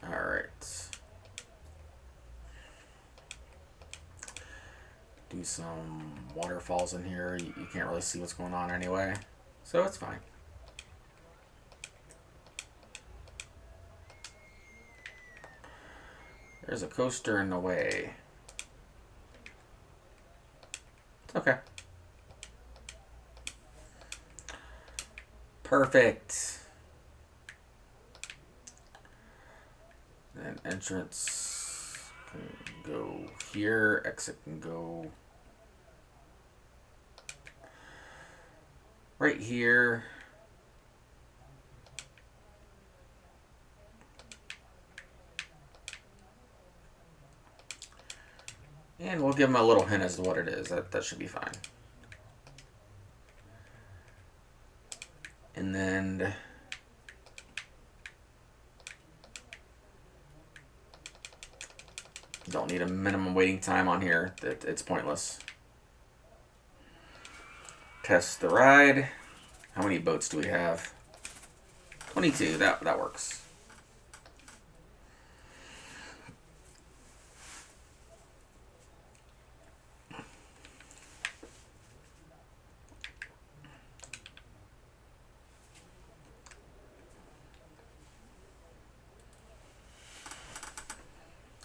Alright. Do some waterfalls in here. You can't really see what's going on anyway, so it's fine. There's a coaster in the way. Okay. Perfect. And entrance can go here. Exit can go right here. And we'll give them a little hint as to what it is. That should be fine. And then don't need a minimum waiting time on here. It's pointless. Test the ride. How many boats do we have? 22. That works.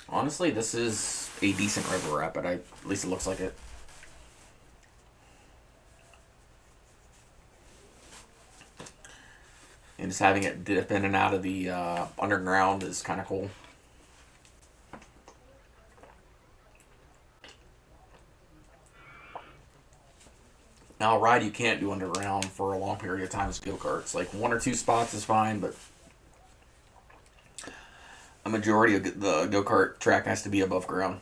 Honestly, this is a decent river rapid. At least it looks like it. And just having it dip in and out of the underground is kind of cool. Now, a ride you can't do underground for a long period of time is go-karts. Like 1 or 2 spots is fine, but a majority of the go-kart track has to be above ground.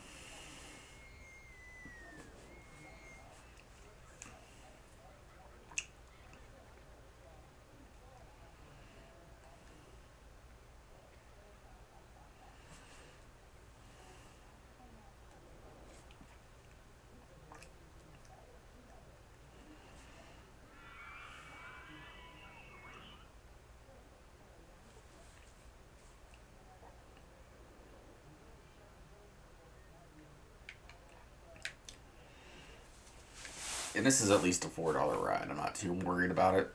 And this is at least a $4 ride. I'm not too worried about it.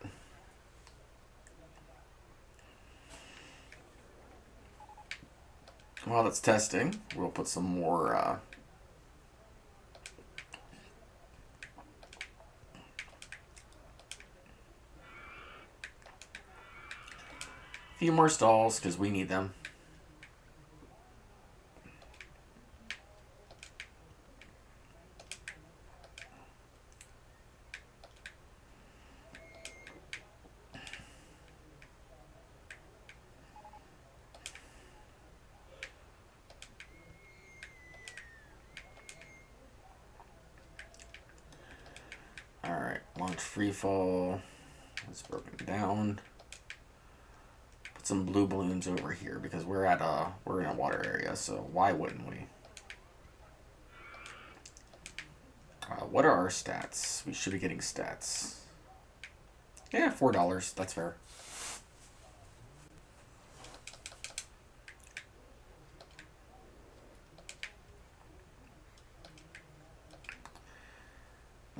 While it's testing, we'll put some more few more stalls because we need them. Alright, launch free fall. It's broken down. Put some blue balloons over here because we're in a water area, so why wouldn't we? What are our stats? We should be getting stats. Yeah, $4. That's fair.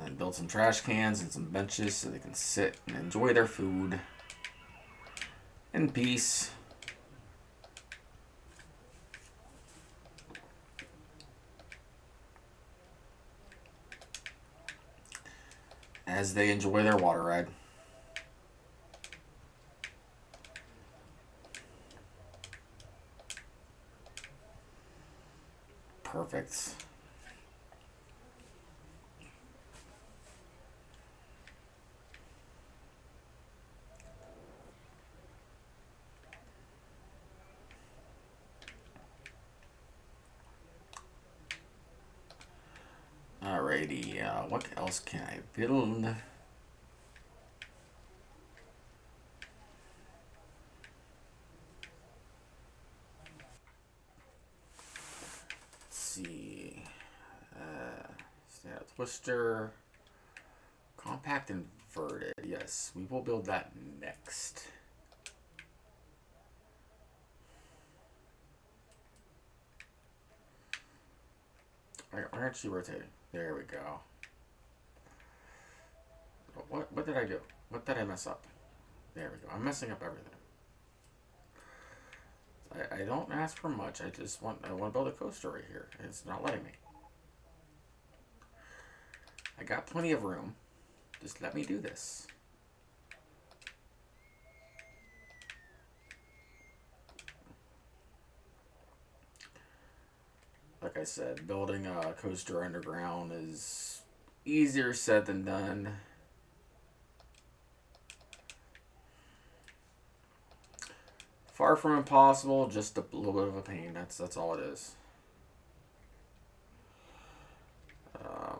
And build some trash cans and some benches so they can sit and enjoy their food in peace. As they enjoy their water ride. Perfect. Alrighty, what else can I build? Let's see. Twister. Compact inverted. Yes, we will build that next. Why aren't you rotating? There we go. What did I do? What did I mess up? There we go. I'm messing up everything. I don't ask for much. I want to build a coaster right here. And it's not letting me. I got plenty of room. Just let me do this. Like I said, building a coaster underground is easier said than done. Far from impossible, just a little bit of a pain. That's all it is. Um,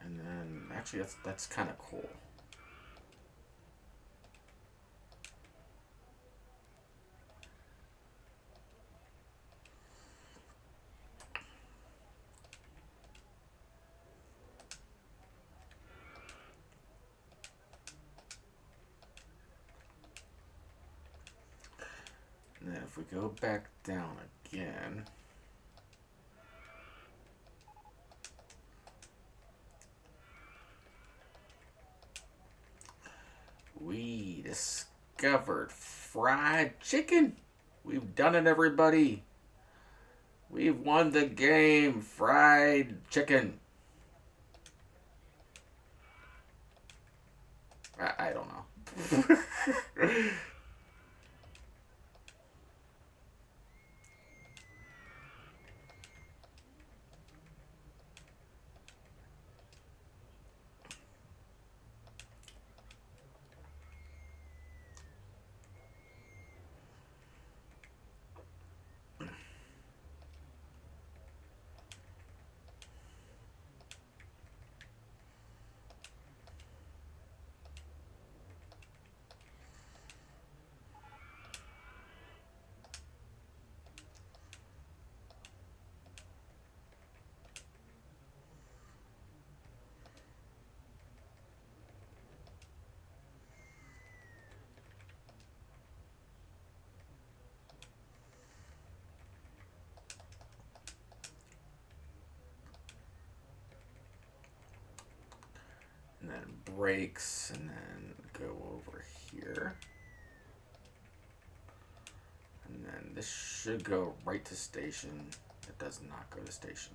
and then actually that's kind of cool. And then if we go back down again, we discovered fried chicken. We've done it, everybody. We've won the game. Fried chicken. I don't know. And then brakes, and then go over here. And then this should go right to station. It does not go to station.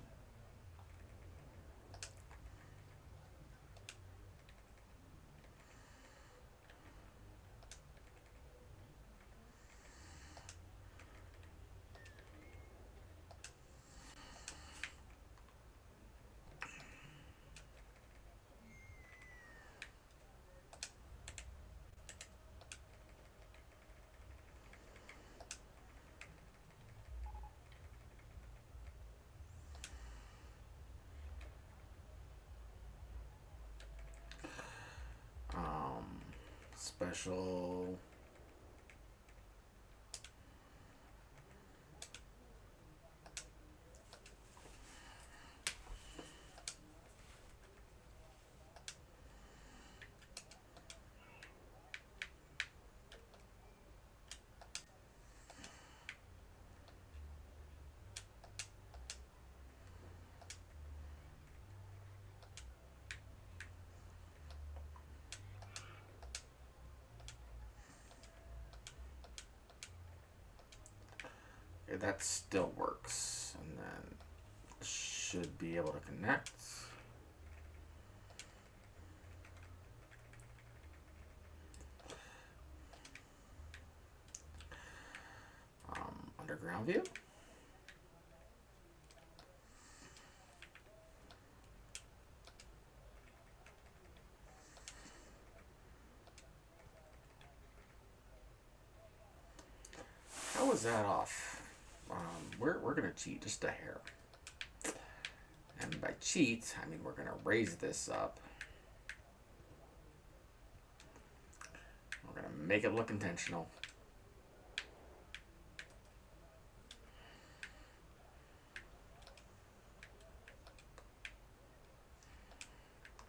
Special. Okay, that still works. And then should be able to connect. Underground view. How was that off? We're gonna cheat just a hair. And by cheat, I mean we're gonna raise this up. We're gonna make it look intentional.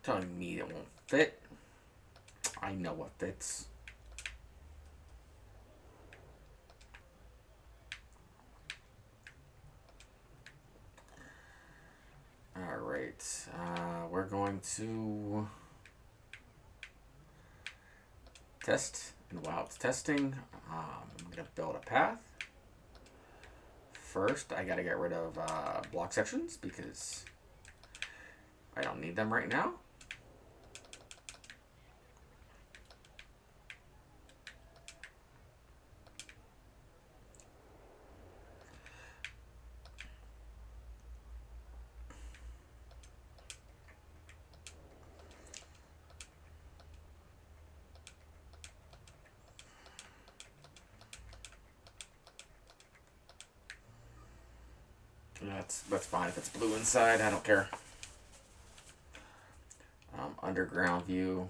Telling me it won't fit. I know what fits. Alright, we're going to test, and while it's testing, I'm going to build a path. First, I got to get rid of block sections because I don't need them right now. That's fine if it's blue inside. I don't care. Underground view.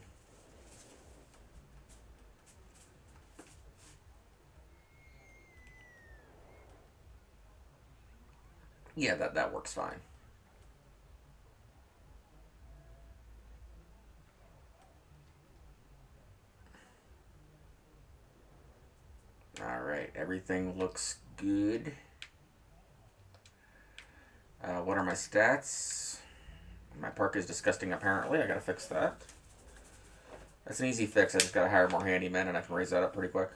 Yeah, that works fine. All right, everything looks good. What are my stats? My park is disgusting, apparently. I gotta fix that. That's an easy fix. I just gotta hire more handymen and I can raise that up pretty quick.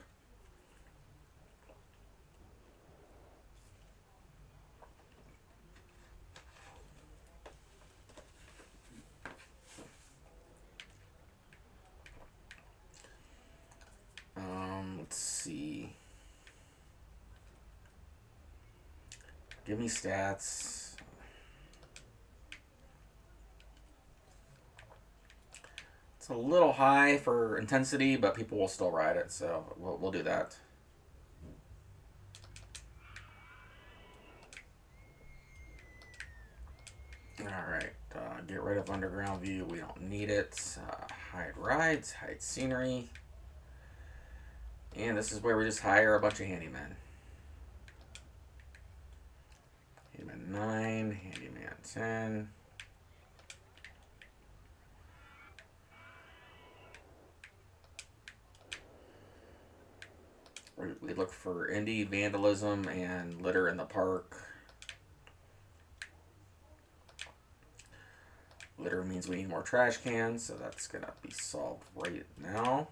Let's see. Give me stats. It's a little high for intensity, but people will still ride it, so we'll do that. Alright, get rid of underground view. We don't need it. Hide rides, hide scenery. And this is where we just hire a bunch of handymen. Handyman 9, handyman 10. We look for indie vandalism and litter in the park. Litter means we need more trash cans, so that's going to be solved right now.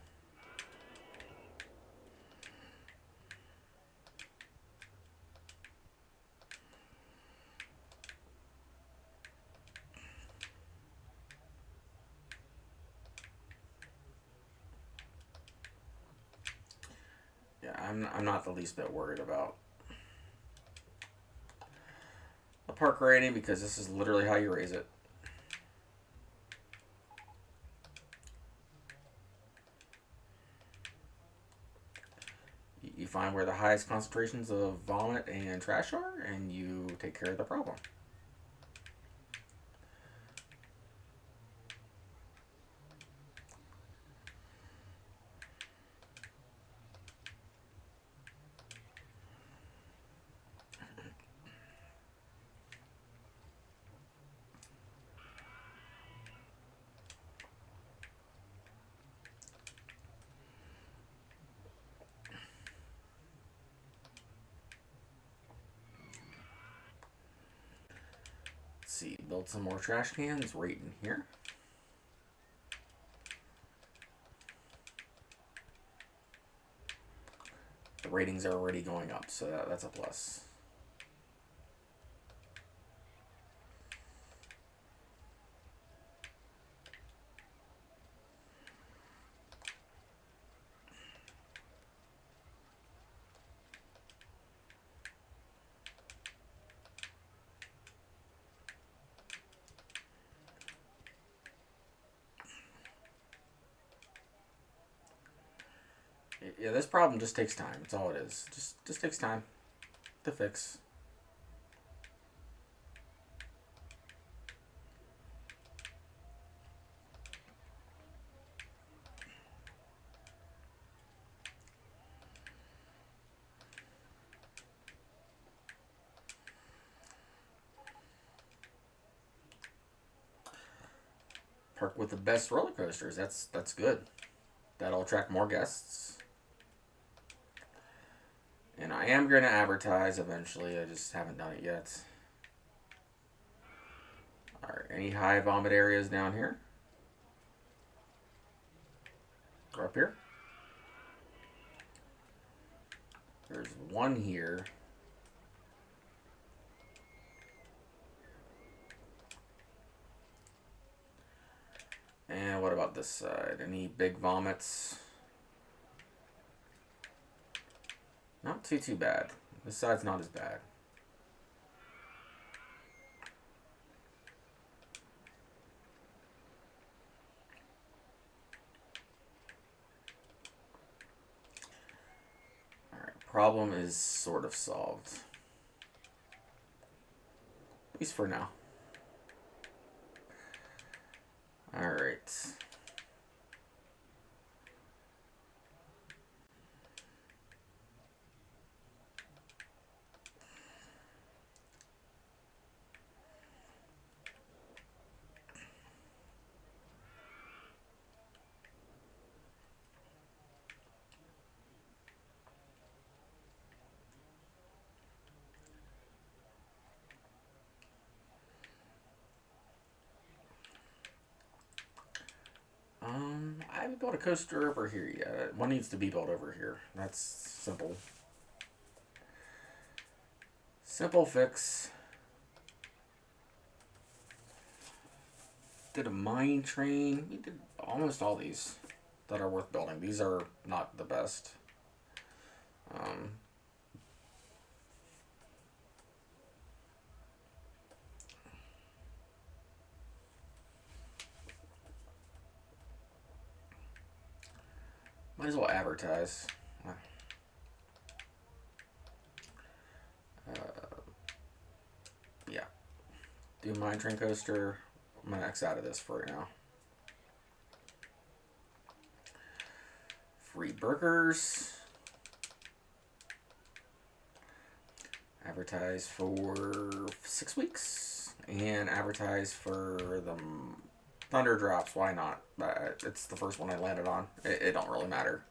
Yeah, I'm not the least bit worried about the park rating because this is literally how you raise it. You find where the highest concentrations of vomit and trash are, and you take care of the problem. Let's see, build some more trash cans right in here. The ratings are already going up, so that's a plus. Yeah, this problem just takes time. That's all it is. Just takes time to fix. Park with the best roller coasters. That's good. That'll attract more guests. And I am going to advertise eventually. I just haven't done it yet. Alright, any high vomit areas down here? Or up here? There's one here. And what about this side? Any big vomits? Not too bad. This side's not as bad. Alright, problem is sort of solved. At least for now. Alright. I haven't built a coaster over here yet. One needs to be built over here. That's simple. Simple fix. Did a mine train. We did almost all these that are worth building. These are not the best. Might as well advertise. Yeah. Do mine train coaster. I'm going to X out of this for right now. Free burgers. Advertise for 6 weeks. And advertise for the Thunder Drops. Why not? It's the first one I landed on. It don't really matter.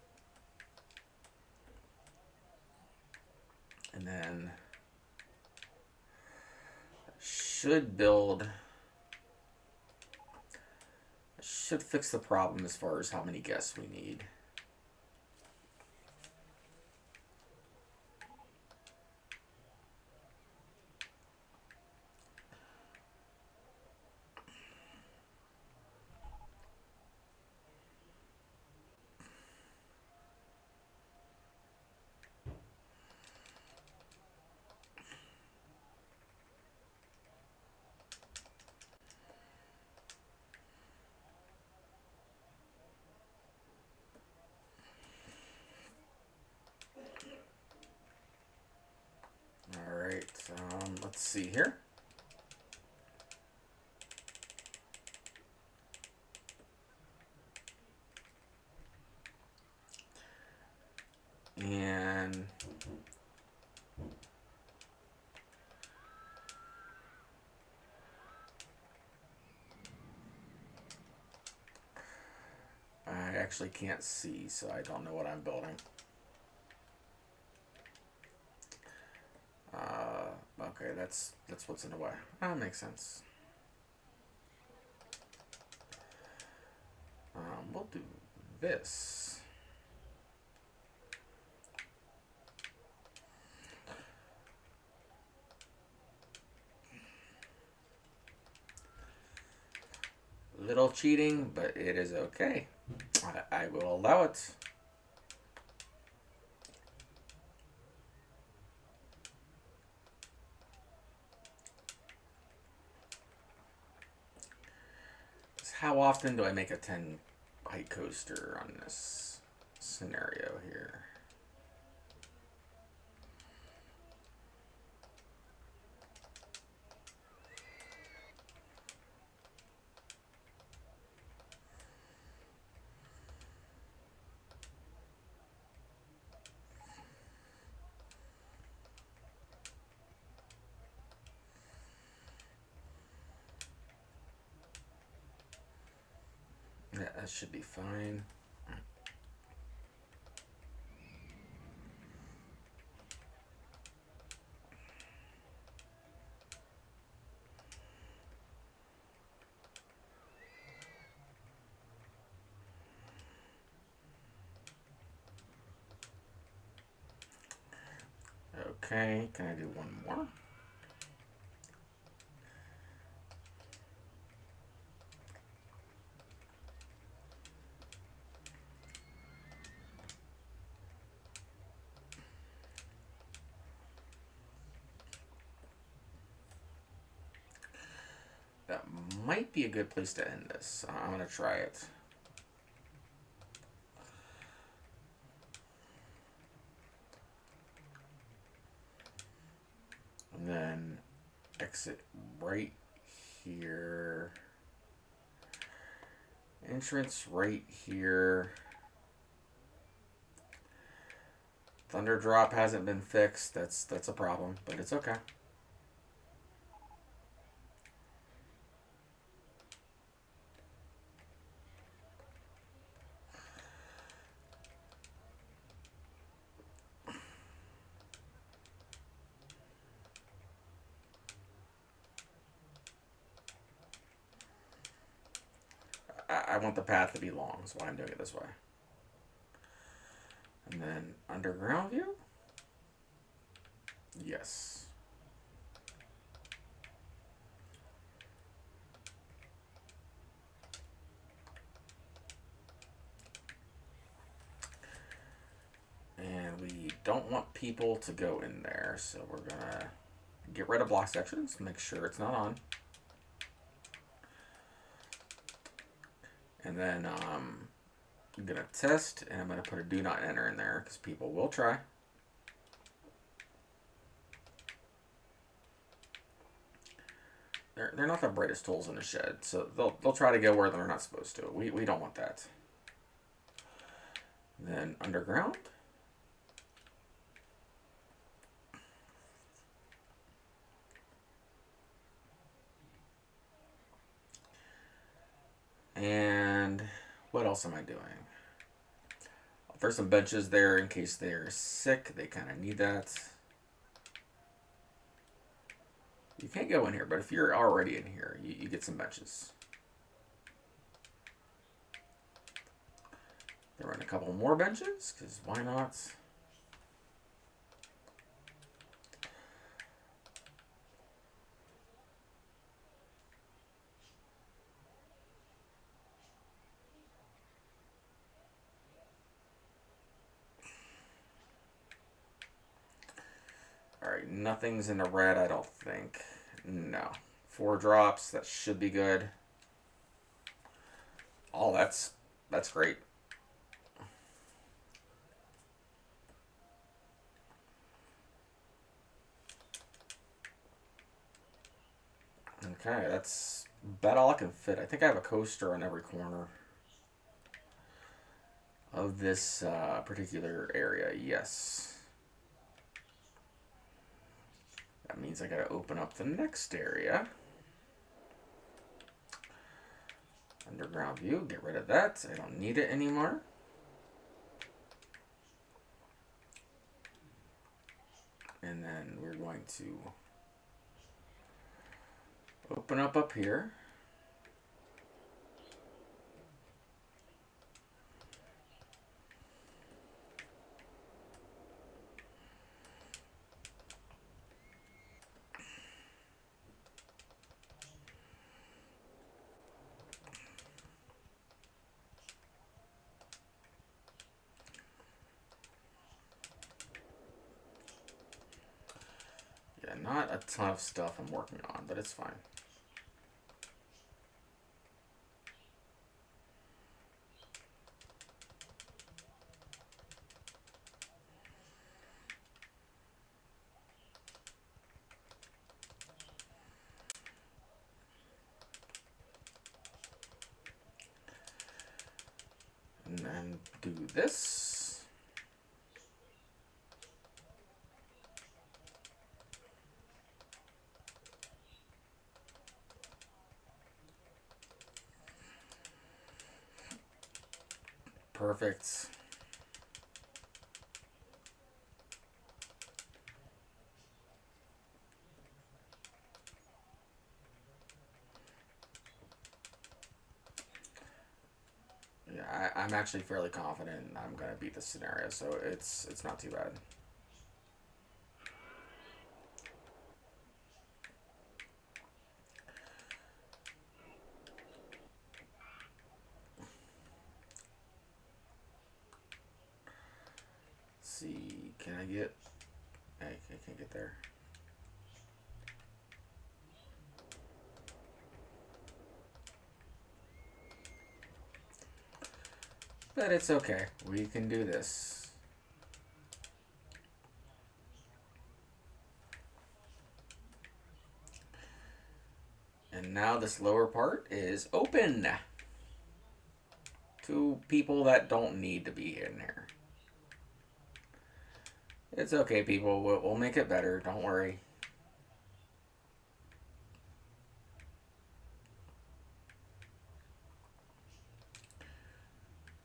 And then should build. Should fix the problem as far as how many guests we need. Let's see here. And I actually can't see, so I don't know what I'm building. Okay, that's what's in the way. That makes sense. We'll do this. Little cheating, but it is okay. I will allow it. How often do I make a 10 height coaster on this scenario here? Yeah, that should be fine. Okay, can I do one more? That might be a good place to end this. I'm going to try it. And then exit right here. Entrance right here. Thunder drop hasn't been fixed. That's a problem, but it's okay. I want the path to be long, that's why I'm doing it this way. And then underground view? Yes. And we don't want people to go in there, so we're gonna get rid of block sections, make sure it's not on. And then I'm gonna test, and I'm gonna put a do not enter in there because people will try. They're not the brightest tools in the shed, so they'll try to go where they're not supposed to. We don't want that. Then underground. And what else am I doing? There's some benches there in case they're sick. They kind of need that. You can't go in here, but if you're already in here, you get some benches. Throw in a couple more benches, because why not? Alright, nothing's in the red, I don't think. No. 4 drops, that should be good. Oh, that's great. Okay, that's about all I can fit. I think I have a coaster on every corner of this particular area. Yes. That means I gotta open up the next area. Underground view, get rid of that. I don't need it anymore. And then we're going to open up here. Yeah, not a ton of stuff I'm working on, but it's fine. And then do this. Perfect. Yeah, I'm actually fairly confident I'm gonna beat this scenario, so it's not too bad. Can I get... I can't get there. But it's okay. We can do this. And now this lower part is open to people that don't need to be in here. It's okay, people. We'll make it better. Don't worry.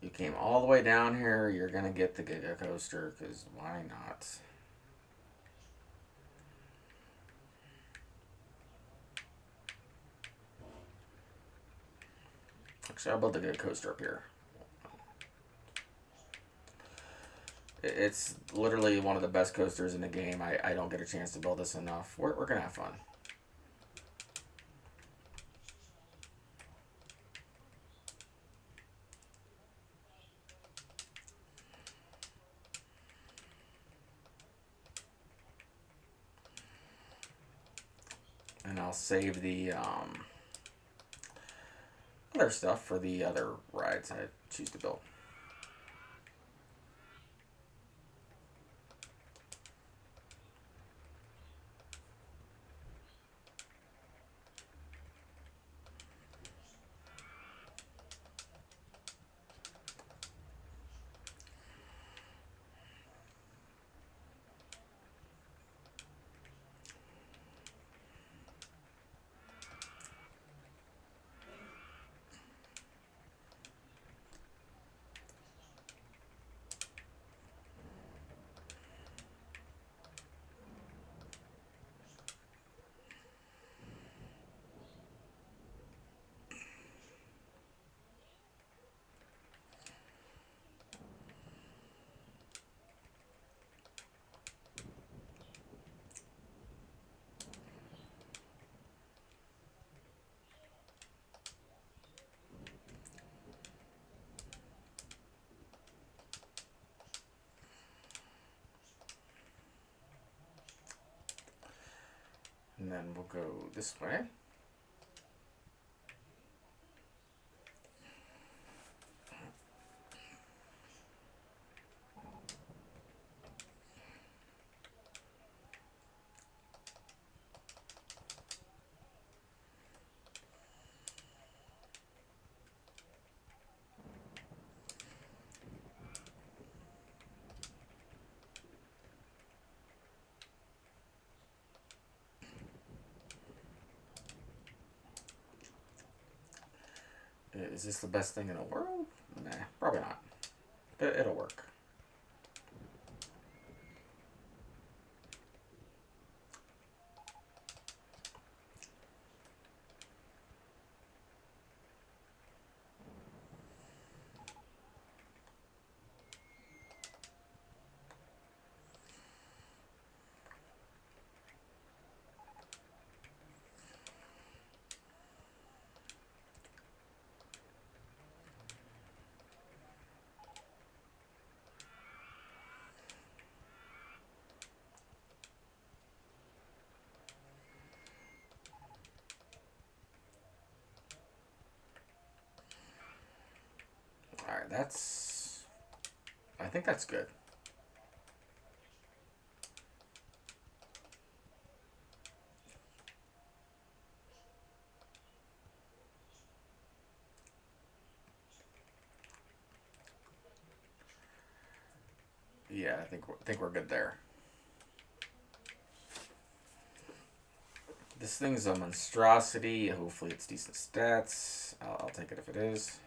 You came all the way down here. You're going to get the Giga Coaster, because why not? Actually, I'll build the Giga Coaster up here. It's literally one of the best coasters in the game. I don't get a chance to build this enough. We're going to have fun. And I'll save the other stuff for the other rides I choose to build. And then we'll go this way. Is this the best thing in the world? Nah, probably not. It'll work. Alright, I think that's good. Yeah, I think we're good there. This thing's a monstrosity. Hopefully it's decent stats. I'll take it if it is.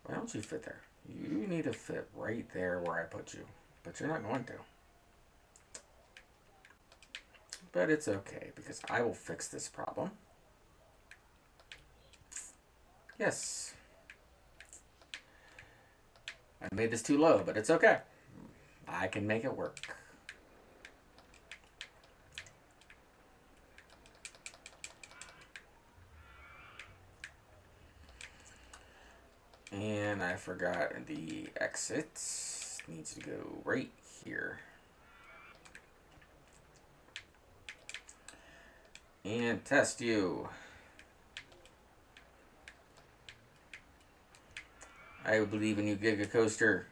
Why don't you fit there? You need to fit right there where I put you. But you're not going to. But it's okay, because I will fix this problem. Yes. I made this too low, but it's okay. I can make it work. And I forgot the exit needs to go right here. And test you. I believe in you, Giga Coaster.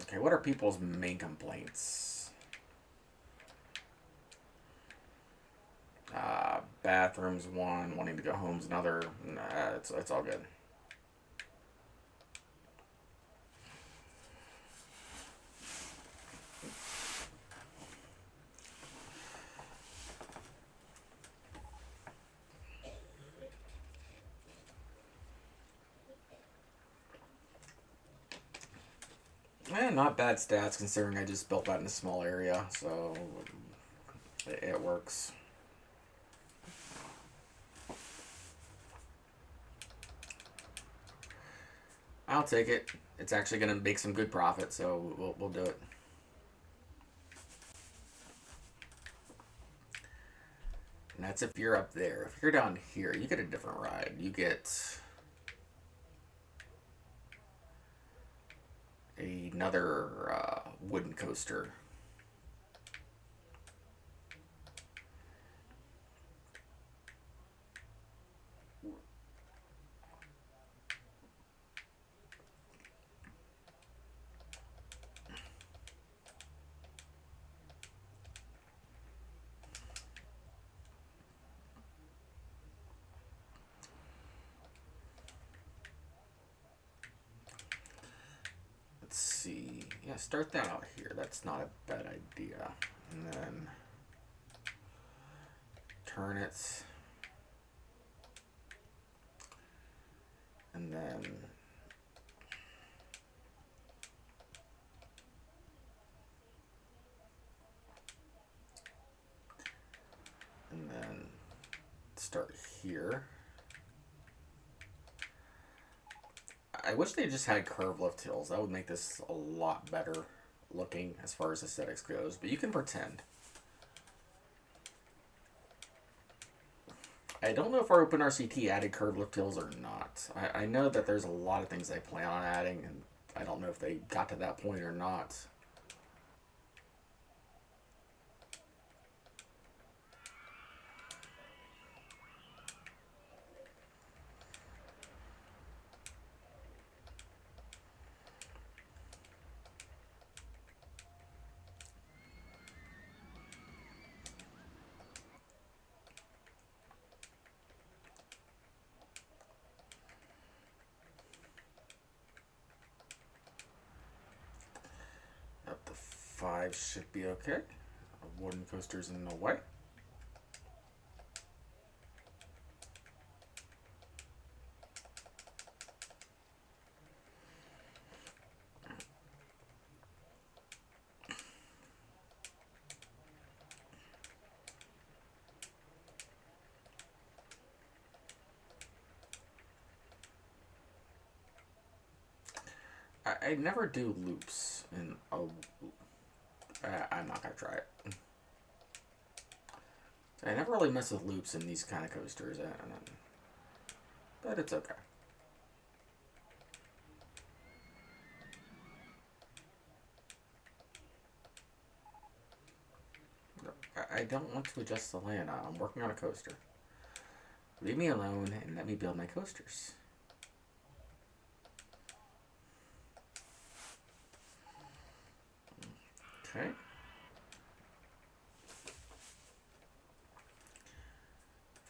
Okay, what are people's main complaints? Bathrooms one, wanting to go home's another. Nah, it's all good. Not bad stats considering I just built that in a small area, so it works. I'll take it. It's actually going to make some good profit, so we'll do it. And that's if you're up there. If you're down here, you get a different ride. You get another wooden coaster. Let's see. Yeah, start that out here. That's not a bad idea. And then turn it. And then start here. I wish they just had curve lift hills. That would make this a lot better looking as far as aesthetics goes, but you can pretend. I don't know if our OpenRCT added curve lift hills or not. I know that there's a lot of things they plan on adding, and I don't know if they got to that point or not. Up to 5 should be okay. A wooden coaster's in the way. I never do loops in a... I'm not gonna try it. I never really mess with loops in these kind of coasters, but it's okay. I don't want to adjust the layout. I'm working on a coaster. Leave me alone and let me build my coasters. Okay.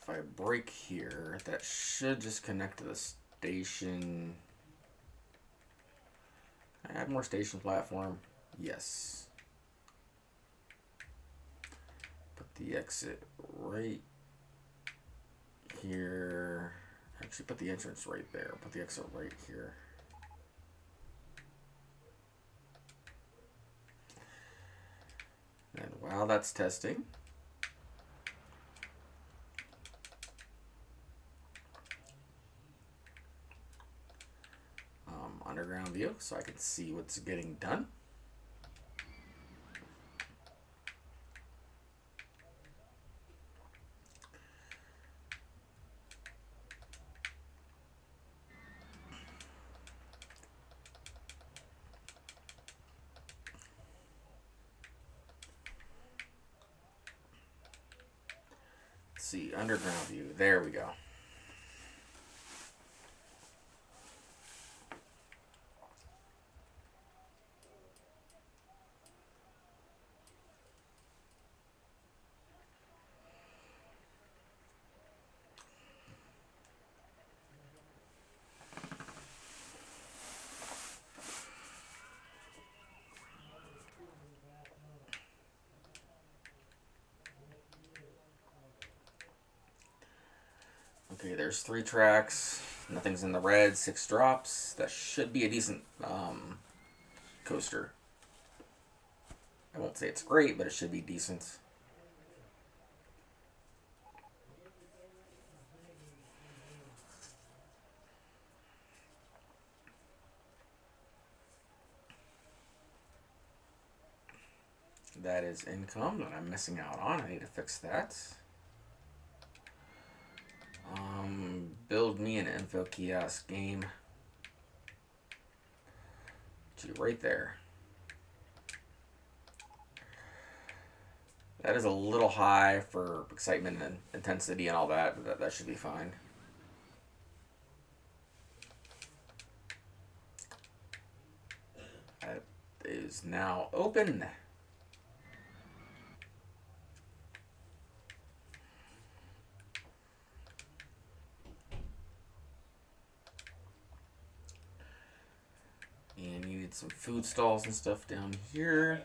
If I break here, that should just connect to the station. I add more station platform. Yes. Put the exit right here. Actually, put the entrance right there. Put the exit right here. And while that's testing, video so I can see what's getting done. Let's see, underground view. There we go. Okay, there's 3 tracks. Nothing's in the red. 6 drops. That should be a decent coaster. I won't say it's great, but it should be decent. That is income that I'm missing out on. I need to fix that. Build me an info kiosk game. Right there. That is a little high for excitement and intensity and all that, but that should be fine. That is now open. And you need some food stalls and stuff down here.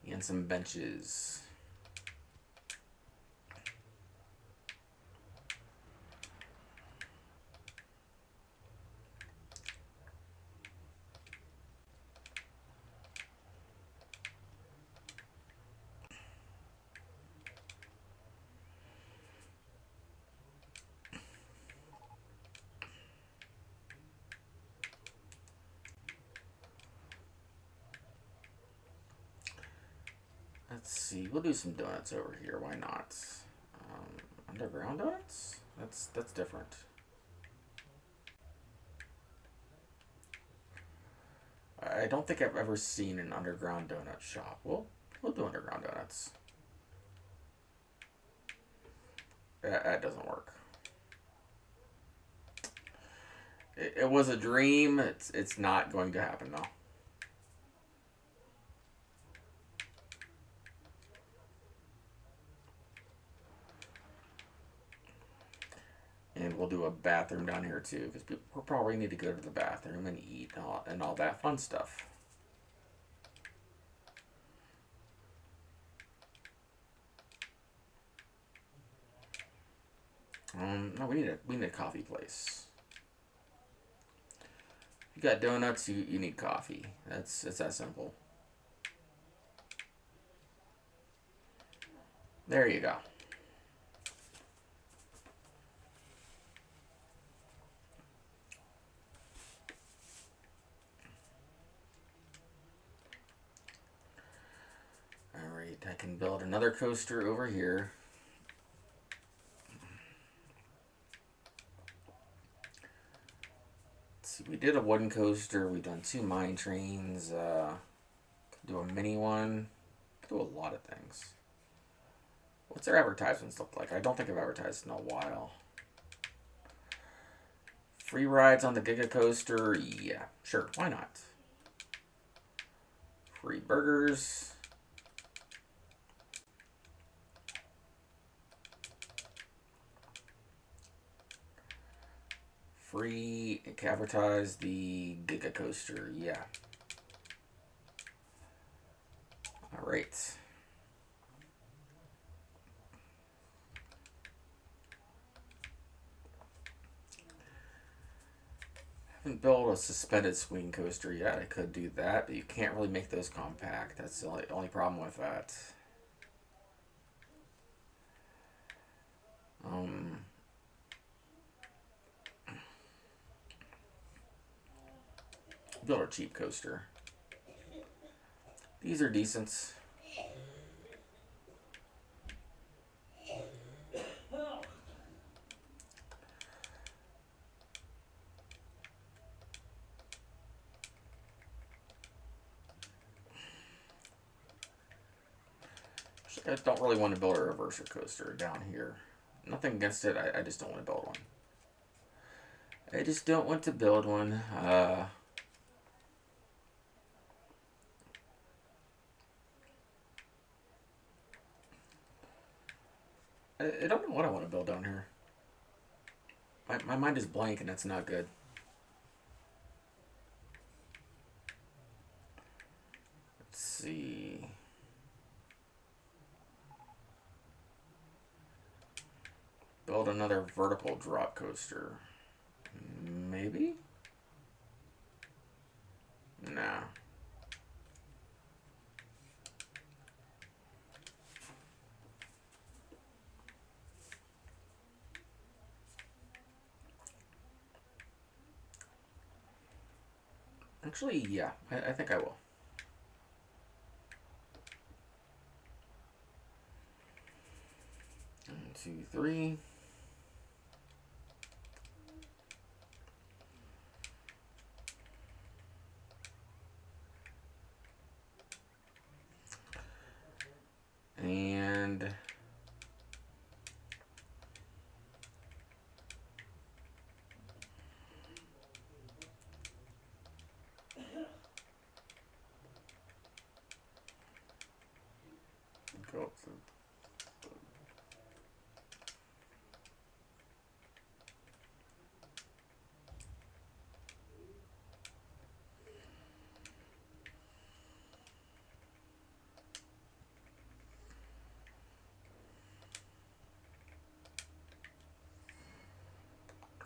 And some benches. Let's see, we'll do some donuts over here. Why not? Underground donuts? That's different. I don't think I've ever seen an underground donut shop. We'll do underground donuts. That doesn't work. It was a dream. It's not going to happen though. And we'll do a bathroom down here too, because people probably need to go to the bathroom and eat and all that fun stuff. No, we need a coffee place. If you got donuts, you need coffee. It's that simple. There you go. Alright, I can build another coaster over here. Let's see, we did a wooden coaster, we've done 2 mine trains, do a mini one, do a lot of things. What's their advertisements look like? I don't think I've advertised in a while. Free rides on the Giga Coaster? Yeah, sure, why not? Free burgers. Free, advertise the Giga Coaster, yeah. Alright. Haven't built a suspended swing coaster yet. I could do that, but you can't really make those compact. That's the only problem with that. Build a cheap coaster. These are decent. I don't really want to build a reverser coaster down here. Nothing against it, I just don't want to build one. I just don't want to build one. I don't know what I want to build down here. My mind is blank and that's not good. Let's see. Build another vertical drop coaster. Maybe? Nah. Actually, yeah, I think I will. 1, 2, 3. And go up to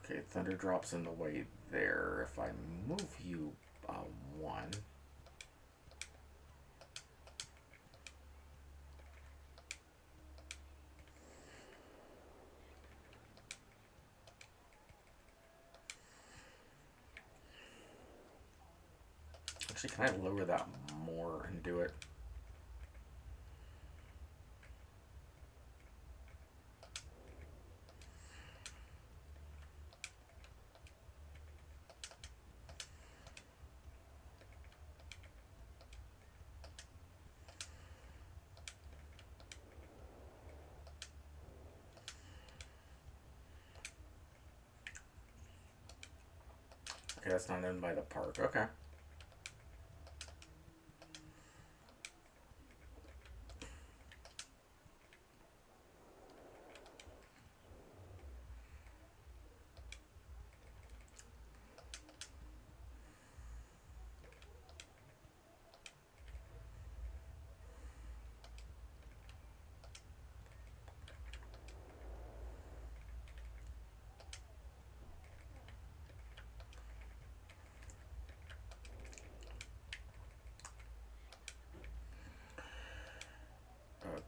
okay, thunder drops in the way there. If I move you 1. Actually, can I lower that more and do it? Okay, that's not owned by the park. Okay.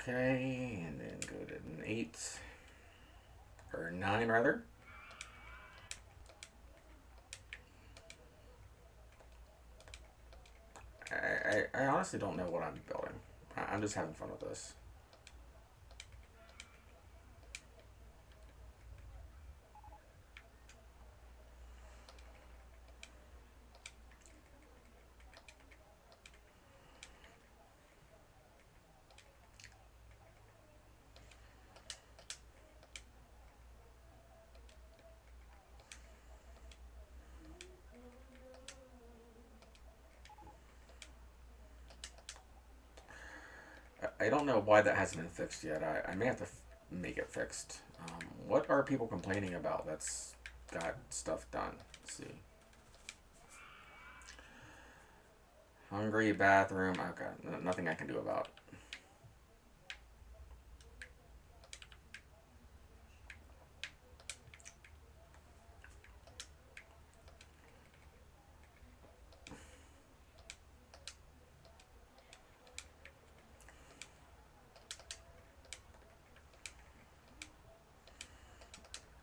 Okay, and then go to an 8. Or 9, rather. I honestly don't know what I'm building. I'm just having fun with this. I don't know why that hasn't been fixed yet. I may have to make it fixed. What are people complaining about that's got stuff done? Let's see. Hungry, bathroom. Okay, nothing I can do about.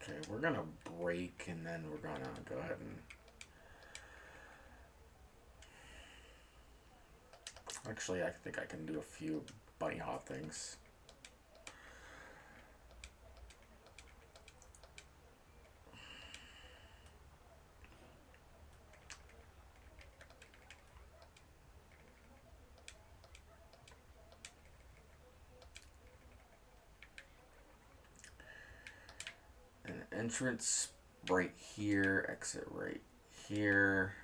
Okay, we're gonna break and then we're gonna go ahead and Actually, I think I can do a few bunny hop things. An entrance right here, exit right here.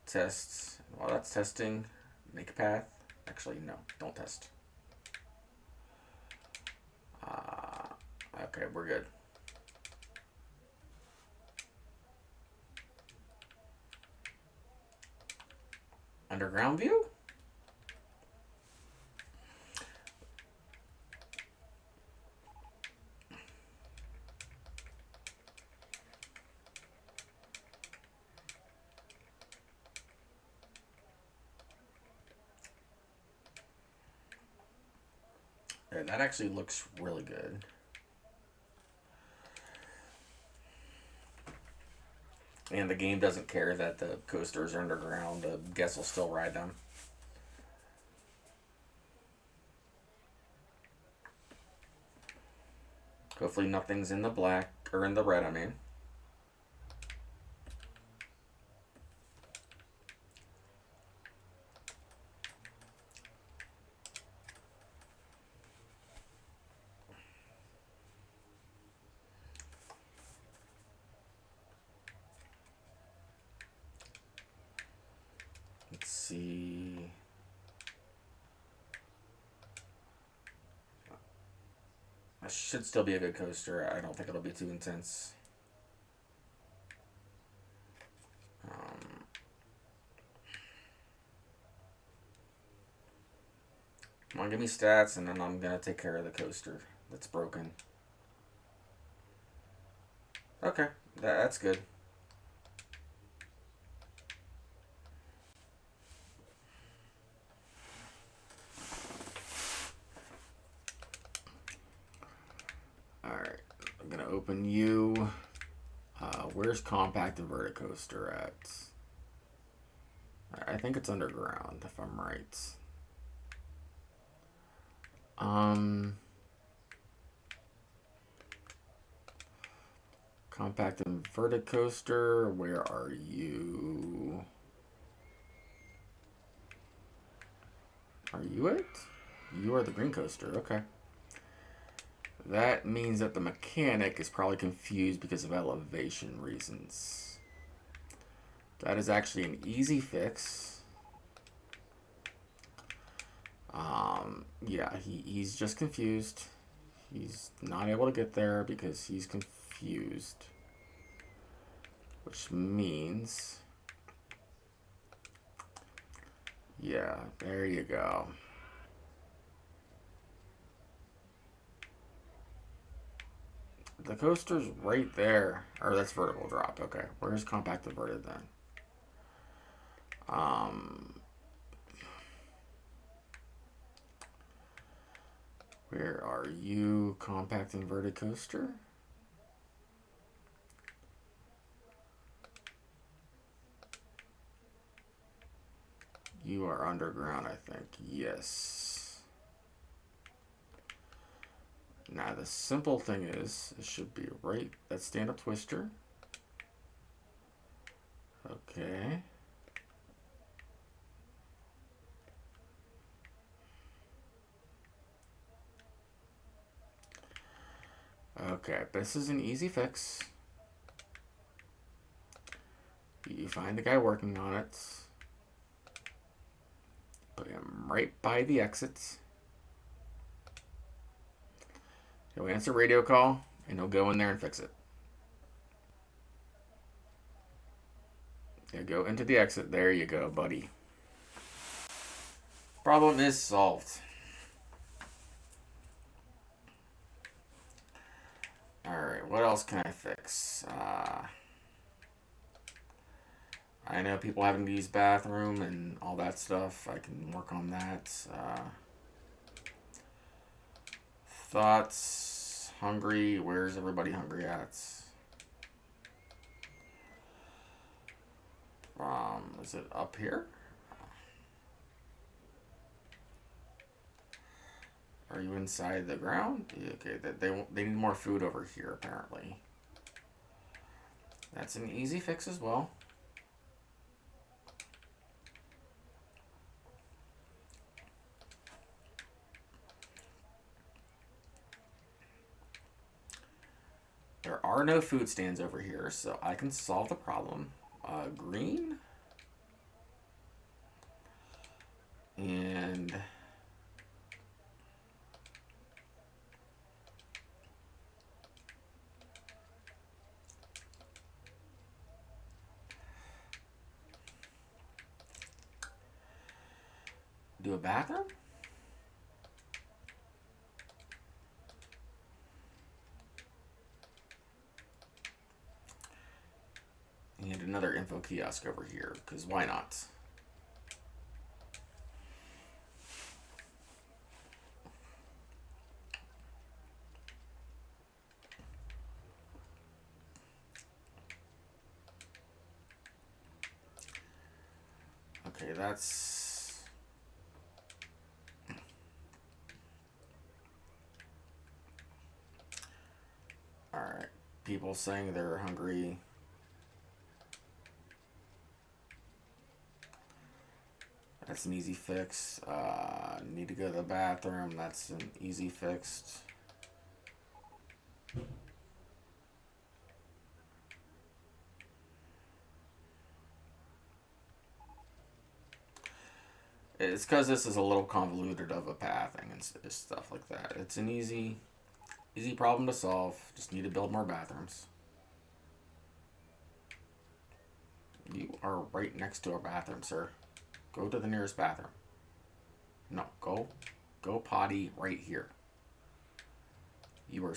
Tests. While that's testing, make a path. Actually, no, don't test. Okay, we're good. Underground view? Yeah, that actually looks really good. And the game doesn't care that the coasters are underground. The guests will still ride them. Hopefully nothing's in the black, or in the red, I mean. Let's see. That should still be a good coaster. I don't think it'll be too intense. Come on, give me stats, and then I'm going to take care of the coaster that's broken. Okay, that's good. Alright, I'm going to open you. Where's Compact and Verticoaster at? I think it's underground, if I'm right. Compact and Verticoaster, where are you? Are you it? You are the green coaster, okay. That means that the mechanic is probably confused because of elevation reasons. That is actually an easy fix. Yeah, he's just confused. He's not able to get there because he's confused. Which means... Yeah, there you go. The coaster's right there. Or that's vertical drop. Okay, where's compact inverted then? Where are you, compact inverted coaster? You are underground, I think. Yes. Now the simple thing is, it should be right. That stand-up twister. Okay. Okay, this is an easy fix. You find the guy working on it. Put him right by the exits. He'll answer radio call, and he'll go in there and fix it. He'll go into the exit. There you go, buddy. Problem is solved. Alright, what else can I fix? I know people having to use bathroom and all that stuff. I can work on that. Thoughts. Hungry. Where's everybody hungry at? Is it up here? Are you inside the ground? Okay, they need more food over here, apparently. That's an easy fix as well. There are no food stands over here, so I can solve the problem. Green. And do a bathroom? And another info kiosk over here, because why not? Okay, that's... Alright. People saying they're hungry. That's an easy fix. Need to go to the bathroom. That's an easy fix. It's because this is a little convoluted of a pathing and stuff like that. It's an easy problem to solve. Just need to build more bathrooms. You are right next to a bathroom, sir. Go to the nearest bathroom. No, go potty right here. You are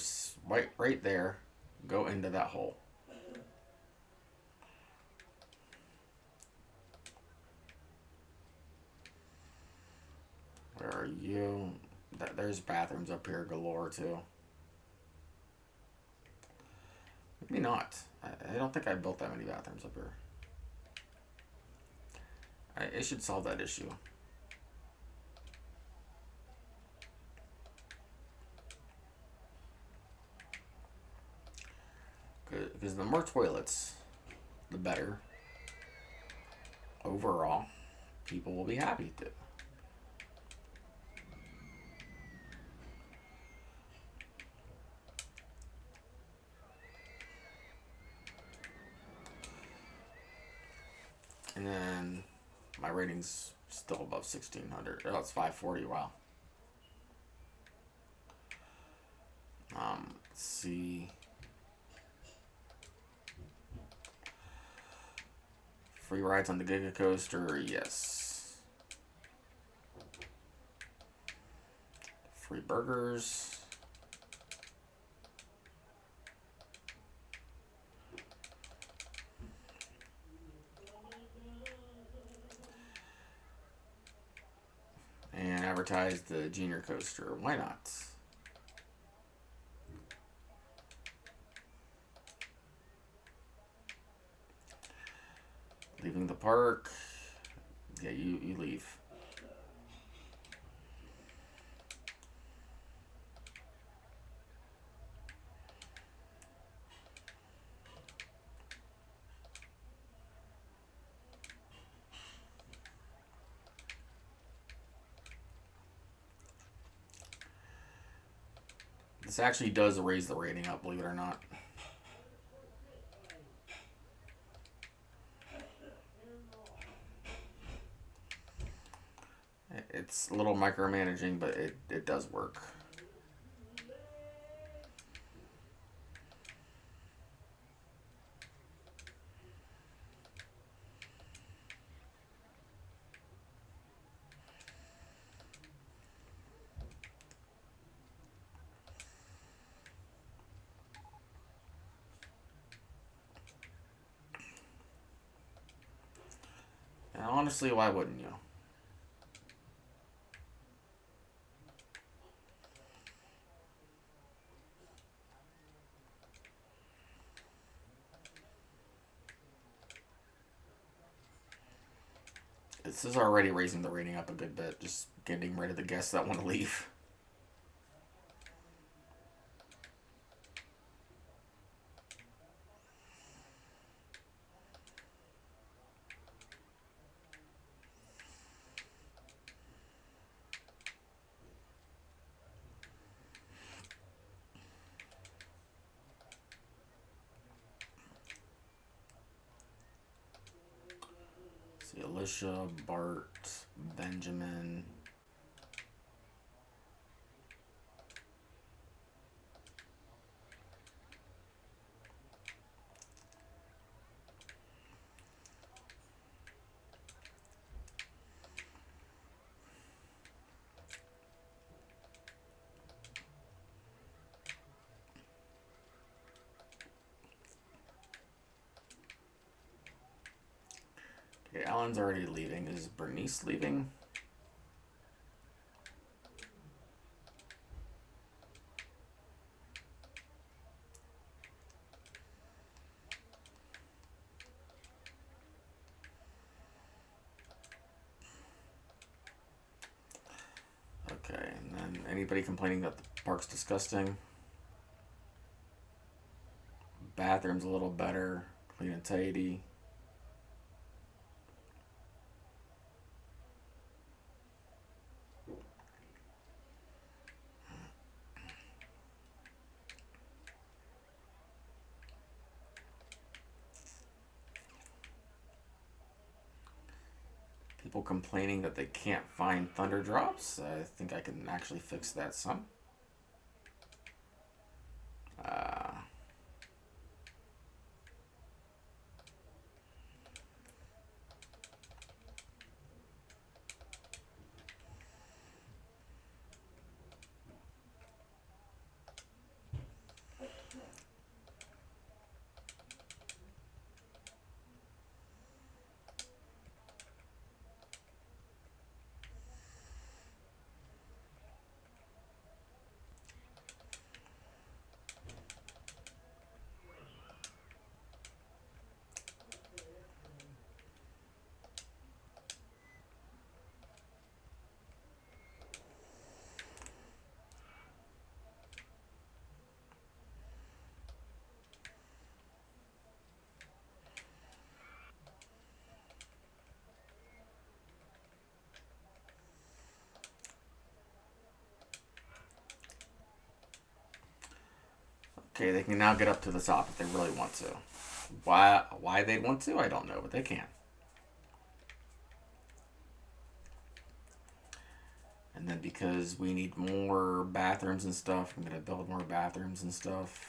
right there. Go into that hole. Where are you? There's bathrooms up here galore too. Maybe not. I don't think I built that many bathrooms up here. It should solve that issue. Because the more toilets, the better. Overall, people will be happy to. And then my rating's still above 1600. Oh, it's 540. Wow. Let's see. Free rides on the Giga Coaster, yes. Free burgers. And advertise the Junior Coaster. Why not? Leaving the park. Yeah, you leave. This actually does raise the rating up, believe it or not. It's a little micromanaging, but it does work. And honestly, why wouldn't you? This is already raising the rating up a good bit, just getting rid of the guests that want to leave. Militia, Bart, Benjamin. Okay, Alan's already leaving. Is Bernice leaving? Okay, and then anybody complaining that the park's disgusting? Bathroom's a little better. Clean and tidy. People complaining that they can't find thunder drops. I think I can actually fix that some. Okay, they can now get up to the top if they really want to. Why they'd want to, I don't know, but they can. And then because we need more bathrooms and stuff, I'm going to build more bathrooms and stuff.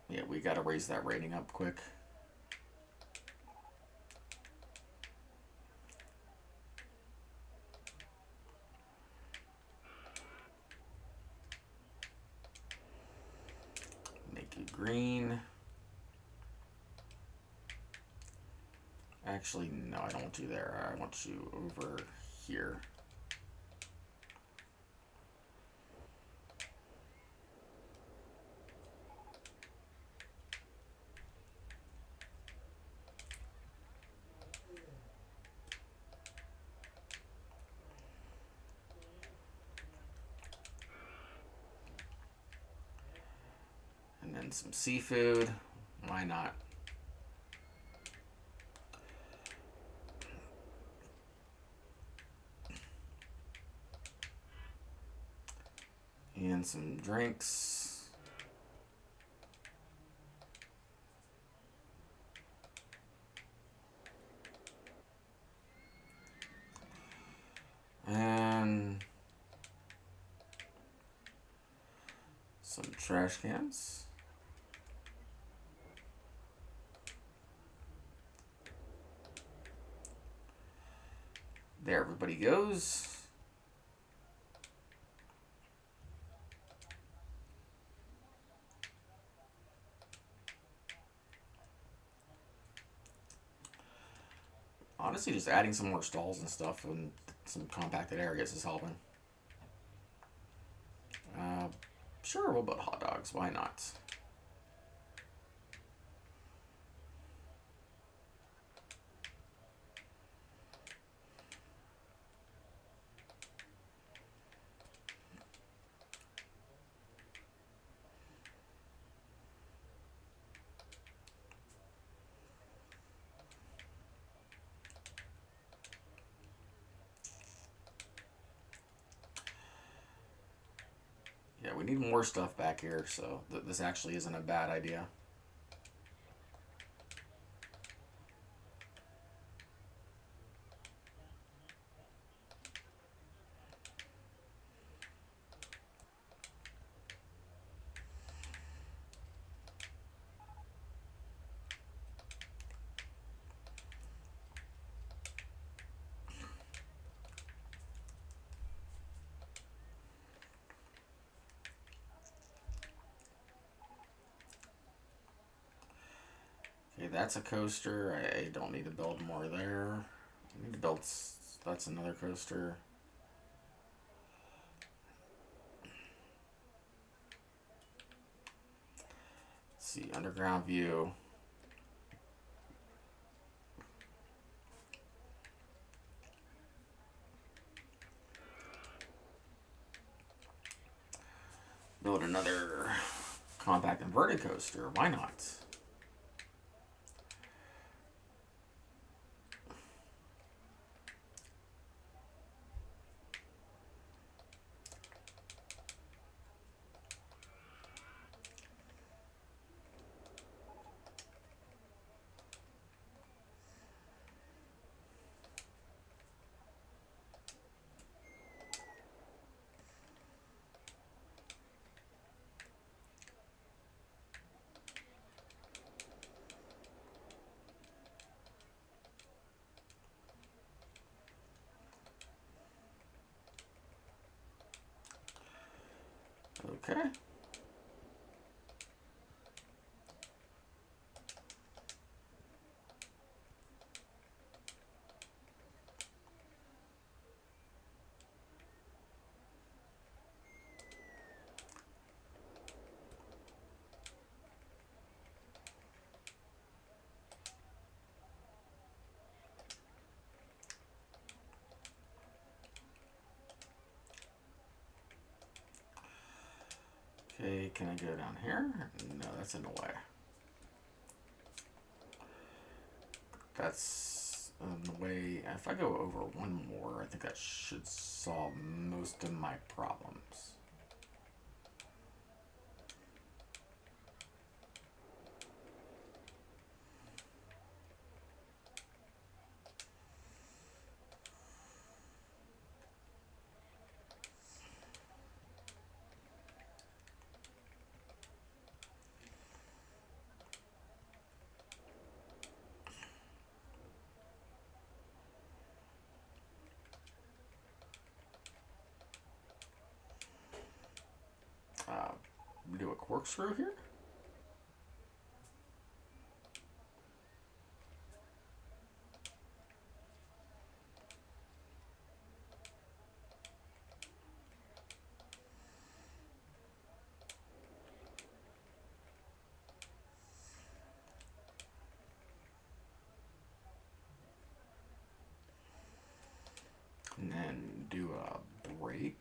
Yeah, we got to raise that rating up quick. Make it green. Actually, no, I don't want you there. I want you over here. And then some seafood. Why not? And some drinks. And some trash cans. There everybody goes. Honestly, just adding some more stalls and stuff and some compacted areas is helping. Sure, we'll build hot dogs. Why not? Yeah, we need more stuff back here, so this actually isn't a bad idea. Okay, that's a coaster. I don't need to build more there. I need to build... That's another coaster. Let's see, underground view. Build another compact inverted coaster. Why not? Okay. Okay, can I go down here? No, that's in the way. That's in the way. If I go over one more, I think that should solve most of my problems. Do a corkscrew here? And then do a break.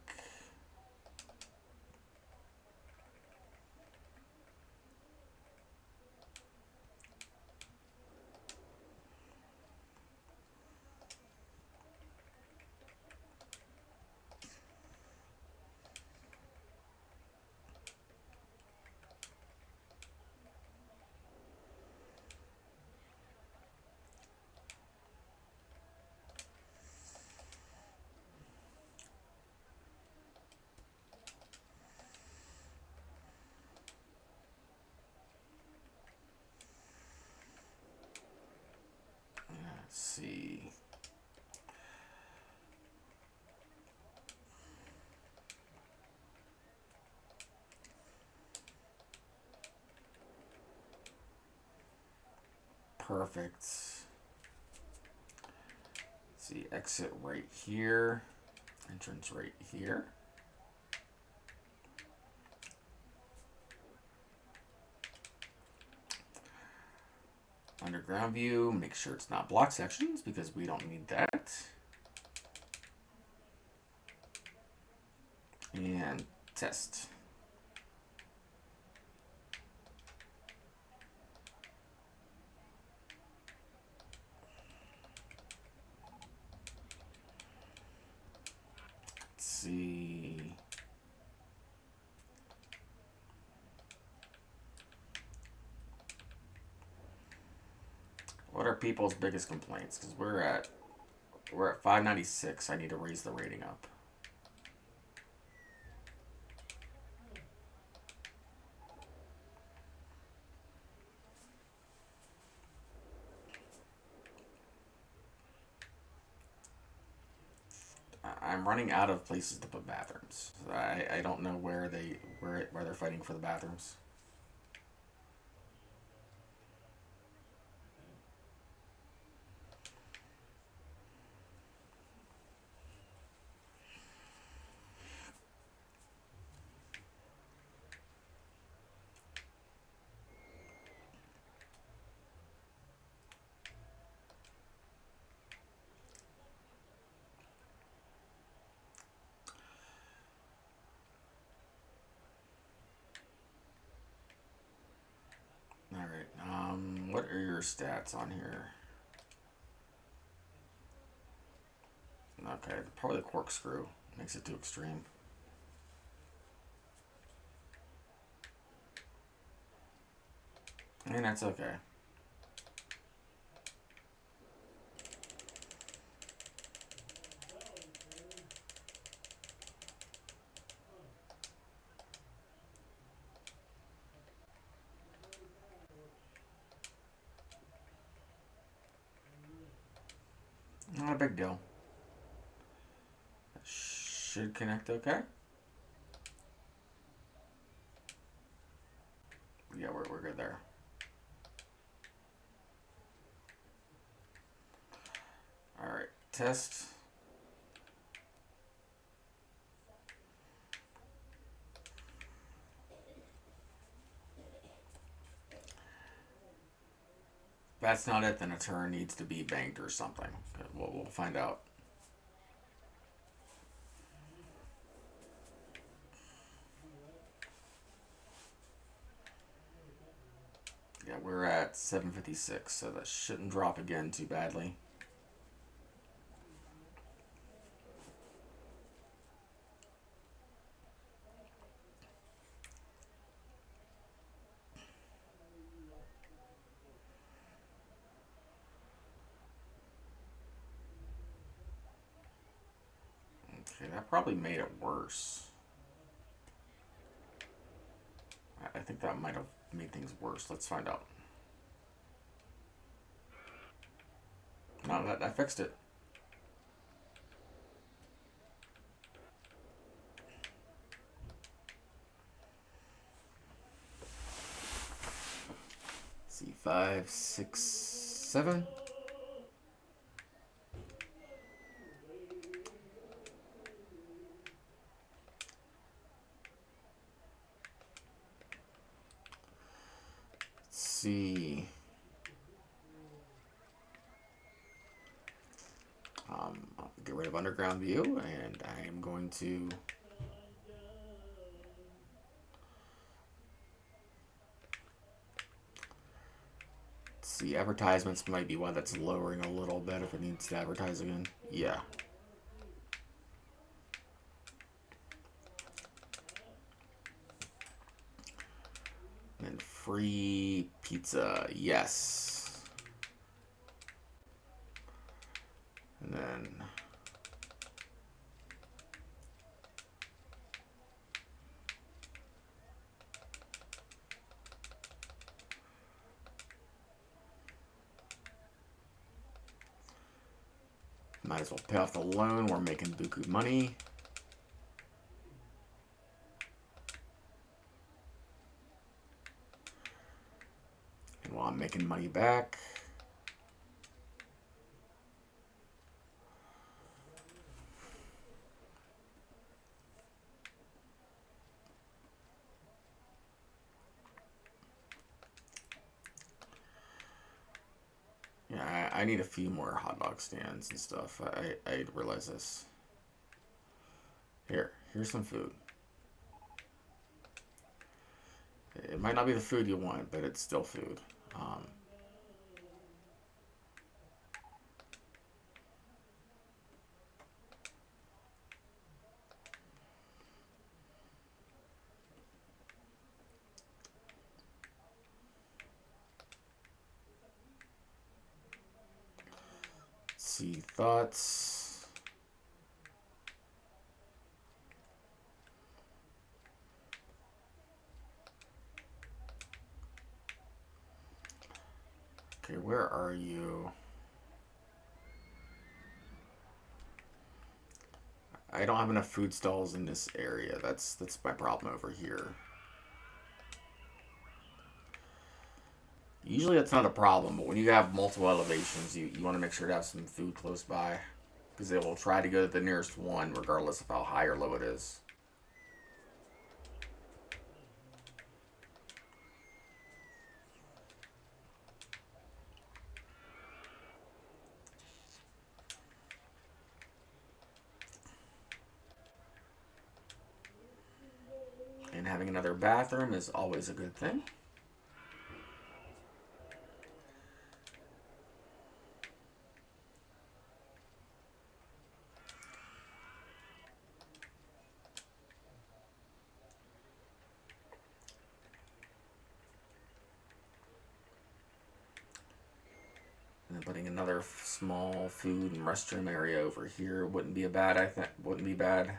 Let's see. Perfect. Let's see, exit right here. Entrance right here. Underground view, make sure it's not block sections because we don't need that. And test. Let's see. What are people's biggest complaints? Because we're at 596. I need to raise the rating up. I'm running out of places to put bathrooms. I don't know where they're fighting for the bathrooms. All right. What are your stats on here? Okay, probably the corkscrew makes it too extreme. And that's okay. Not a big deal. That should connect okay. Yeah, we're good there. All right, test. If that's not it, then a turn needs to be banked or something. We'll find out. Yeah, we're at 756, so that shouldn't drop again too badly. Okay, that probably made it worse. I think that might have made things worse. Let's find out. No, that fixed it. Let's see, 5, 6, 7. Let's see. I'll get rid of underground view, and I am going to see. Advertisements might be one that's lowering a little bit if it needs to advertise again. Yeah. And free pizza, yes. And then might as well pay off the loan. We're making buku money. And while I'm making money back, yeah, I need a few more hot dog stands and stuff. I realize this. Here's some food. It might not be the food you want, but it's still food. see, thoughts. Okay, where are you? I don't have enough food stalls in this area. That's my problem over here. Usually that's not a problem, but when you have multiple elevations, you want to make sure to have some food close by. Because they will try to go to the nearest one, regardless of how high or low it is. And having another bathroom is always a good thing. And then putting another small food and restroom area over here wouldn't be bad. I think wouldn't be bad.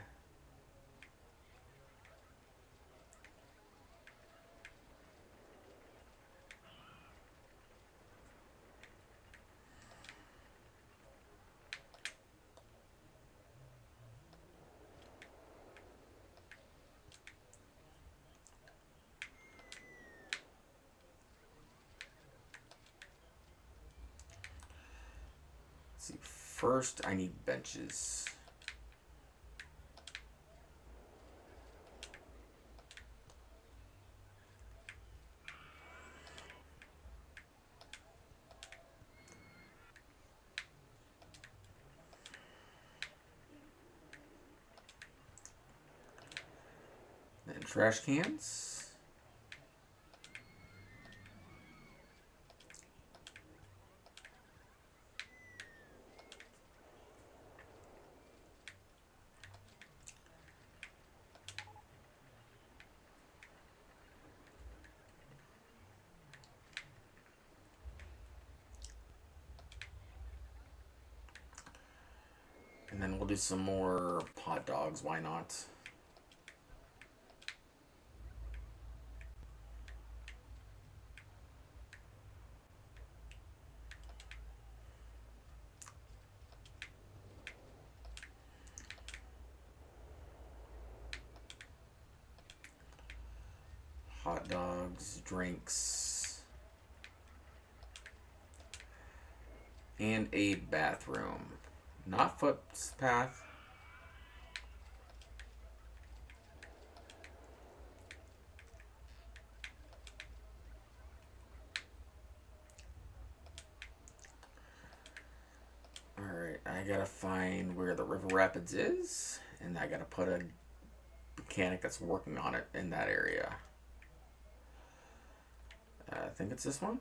Let's see. First, I need benches. Then trash cans. And then we'll do some more hot dogs. Why not? Hot dogs, drinks, and a bathroom. Not footpath. Alright, I gotta find where the River Rapids is, and I gotta put a mechanic that's working on it in that area. I think it's this one.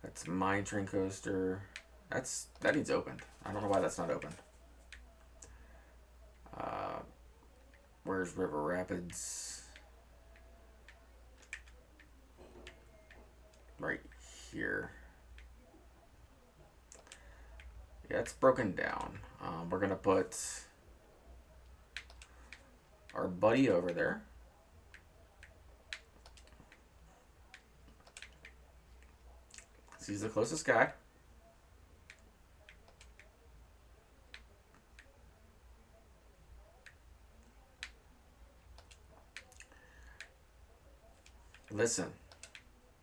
That's Mine Train Coaster. That needs opened. I don't know why that's not opened. Where's River Rapids? Right here. Yeah, it's broken down. We're gonna put our buddy over there. He's the closest guy. Listen,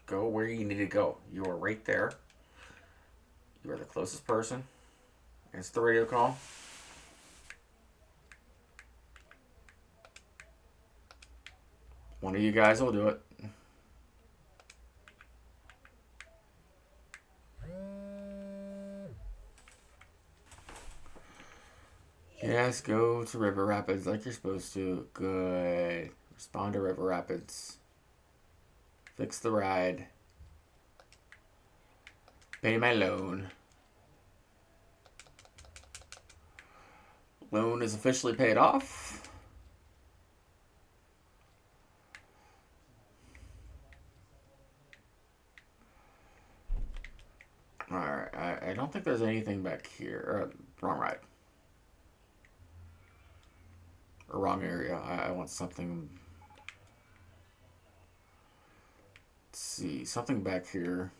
go where you need to go. You are right there. You are the closest person. Answer the radio call. One of you guys will do it. Yes, go to River Rapids like you're supposed to. Good. Respond to River Rapids. Fix the ride. Pay my loan. Loan is officially paid off. I don't think there's anything back here. Wrong ride. Or wrong area. I want something. Let's see. Something back here.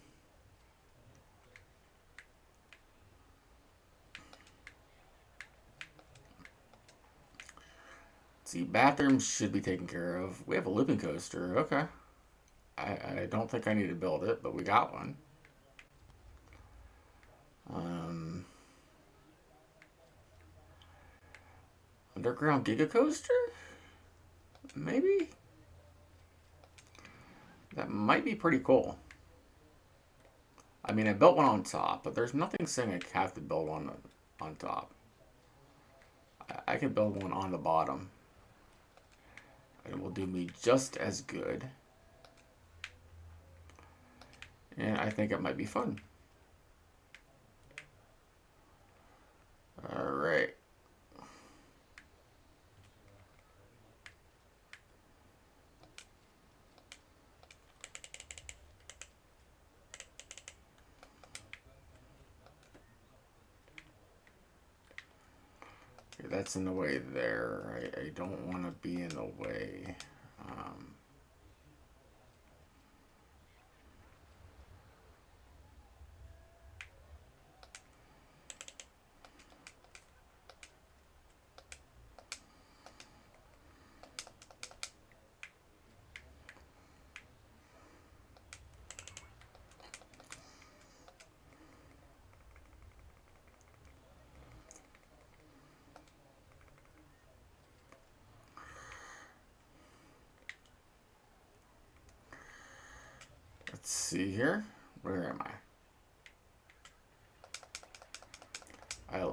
See, bathrooms should be taken care of. We have a looping coaster. Okay. I don't think I need to build it, but we got one. Underground Giga Coaster? Maybe? That might be pretty cool. I mean, I built one on top, but there's nothing saying I have to build one on top. I can build one on the bottom. It will do me just as good. And I think it might be fun. Alright. Okay, that's in the way there. I don't want to be in the way. Let's see here. Where am I?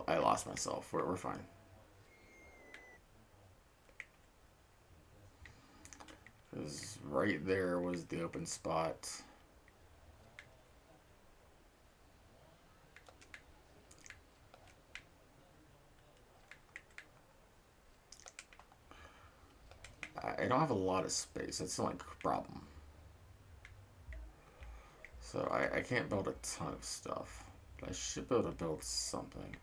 I lost myself. We're fine. Because right there was the open spot. I don't have a lot of space. That's the only problem. So I can't build a ton of stuff. But I should be able to build something.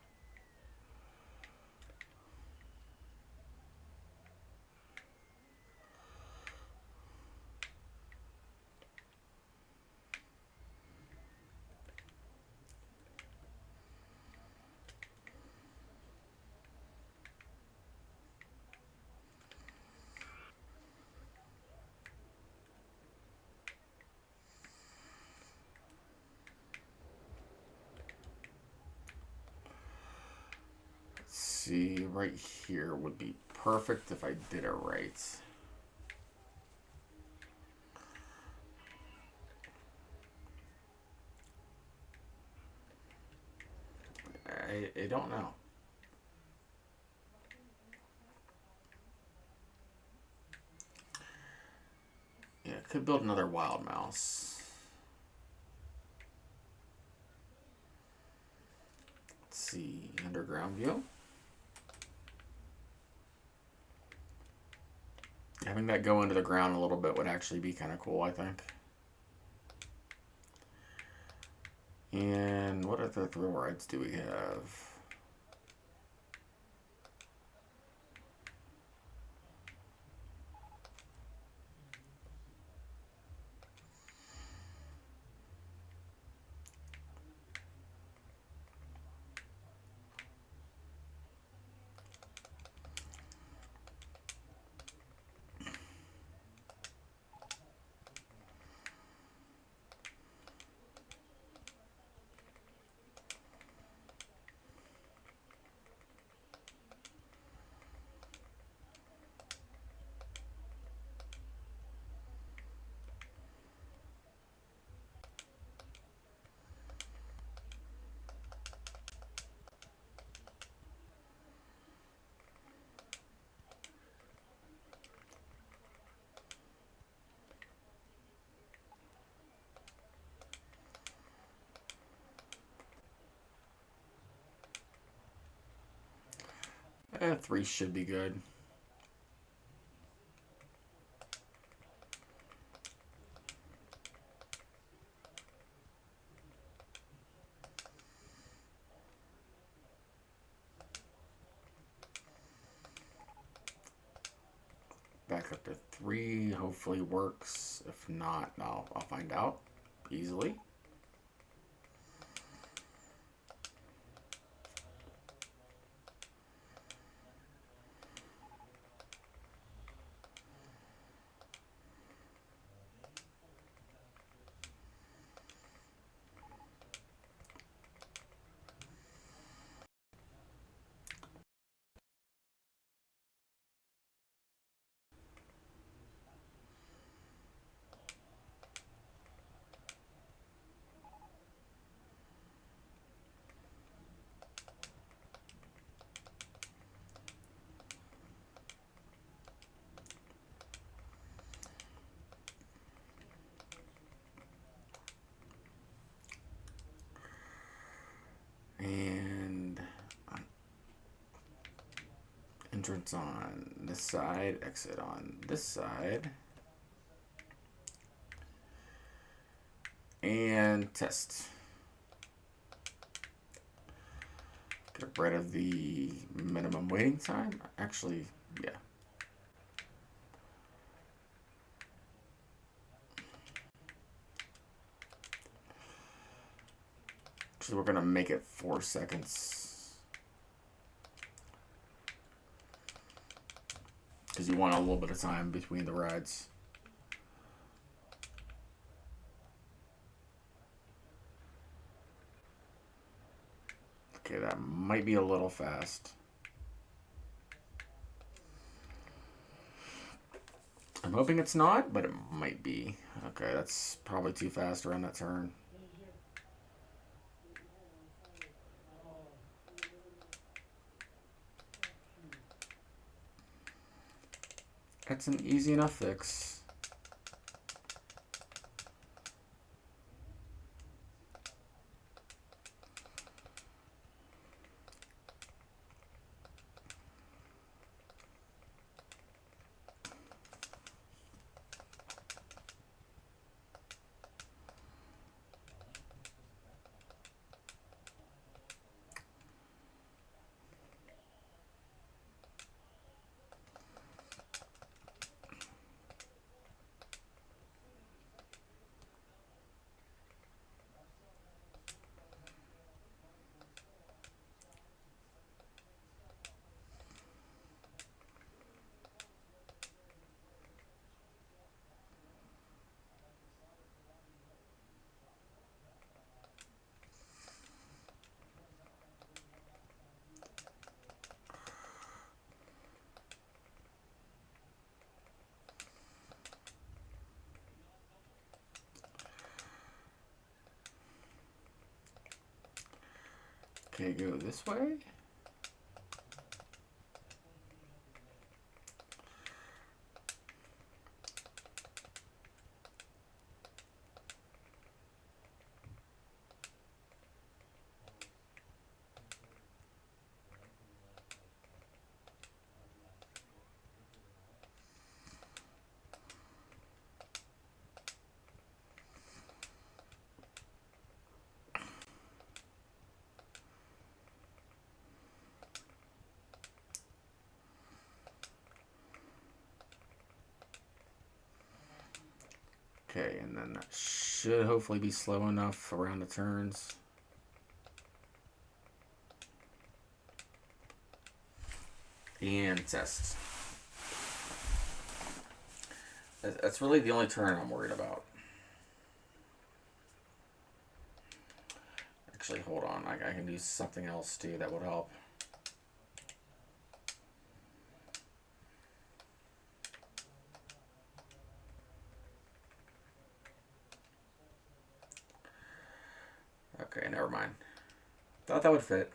See, right here would be perfect if I did it right. I don't know. Yeah, could build another wild mouse. Let's see, underground view. Having that go into the ground a little bit would actually be kind of cool, I think. And what other thrill rides do we have? Three should be good. back up to 3. Hopefully works. If not, I'll find out easily. And entrance on this side, exit on this side. And test. Get rid of the minimum waiting time. Actually, yeah. So we're gonna make it 4 seconds. Because you want a little bit of time between the rides. Okay, that might be a little fast. I'm hoping it's not, but it might be. Okay, that's probably too fast around that turn. That's an easy enough fix. Okay, go this way. Okay, and then that should hopefully be slow enough around the turns. And test. That's really the only turn I'm worried about. Actually, hold on. I can do something else too that would help. Okay, never mind. Thought that would fit.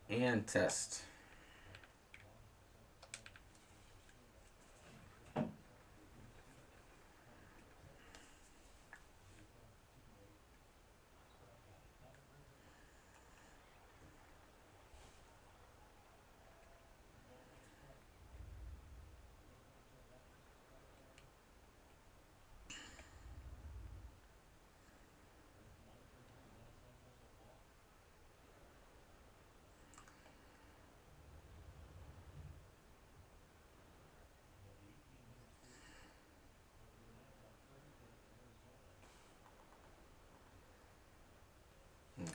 And test.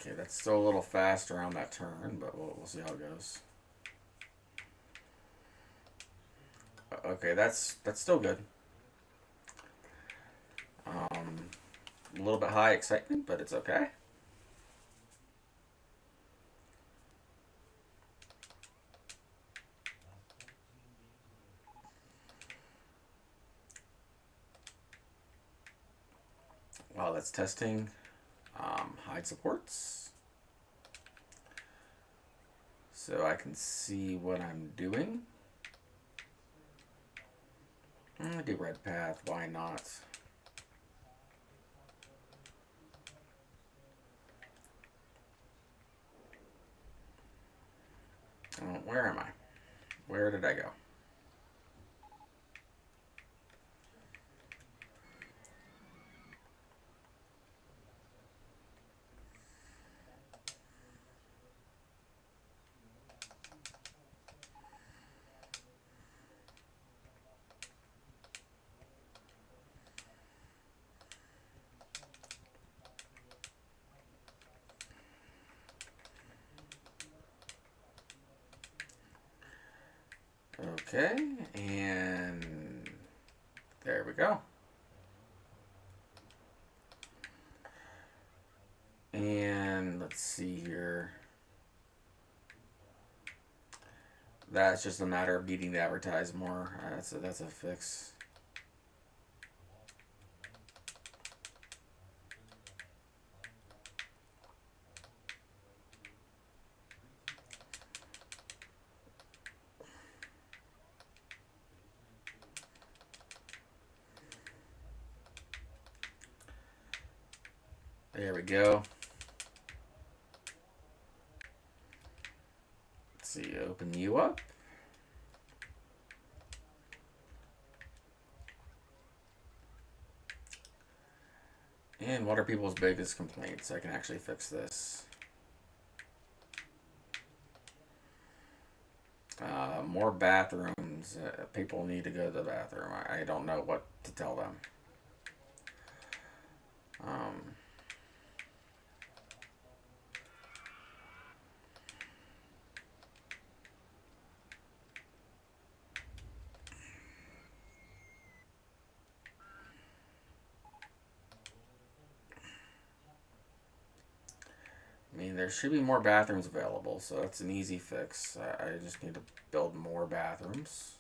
Okay, that's still a little fast around that turn, but we'll see how it goes. Okay, that's still good. A little bit high excitement, but it's okay. While that's testing, hide supports. So I can see what I'm doing. I do red path, why not? Oh, where am I? Where did I go? Okay, and there we go. And let's see here. That's just a matter of needing to advertise more. That's a fix. There we go. Let's see, open you up. And what are people's biggest complaints? I can actually fix this. More bathrooms. People need to go to the bathroom. I don't know what to tell them. Um, I mean, there should be more bathrooms available, so that's an easy fix. I just need to build more bathrooms.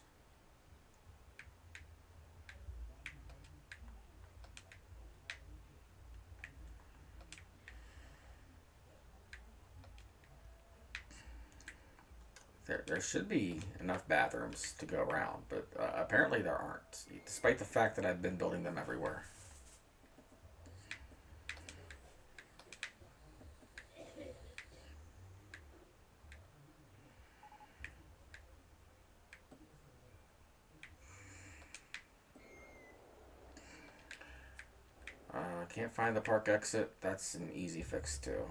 There should be enough bathrooms to go around, but apparently there aren't, despite the fact that I've been building them everywhere. Can't find the park exit. That's an easy fix too.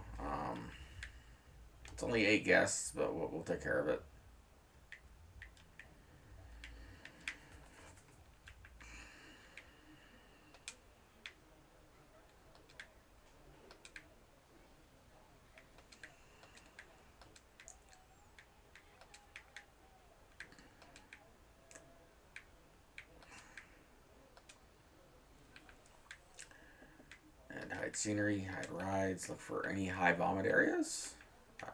It's only 8 guests, but we'll take care of it. And hide scenery, hide rides, look for any high vomit areas.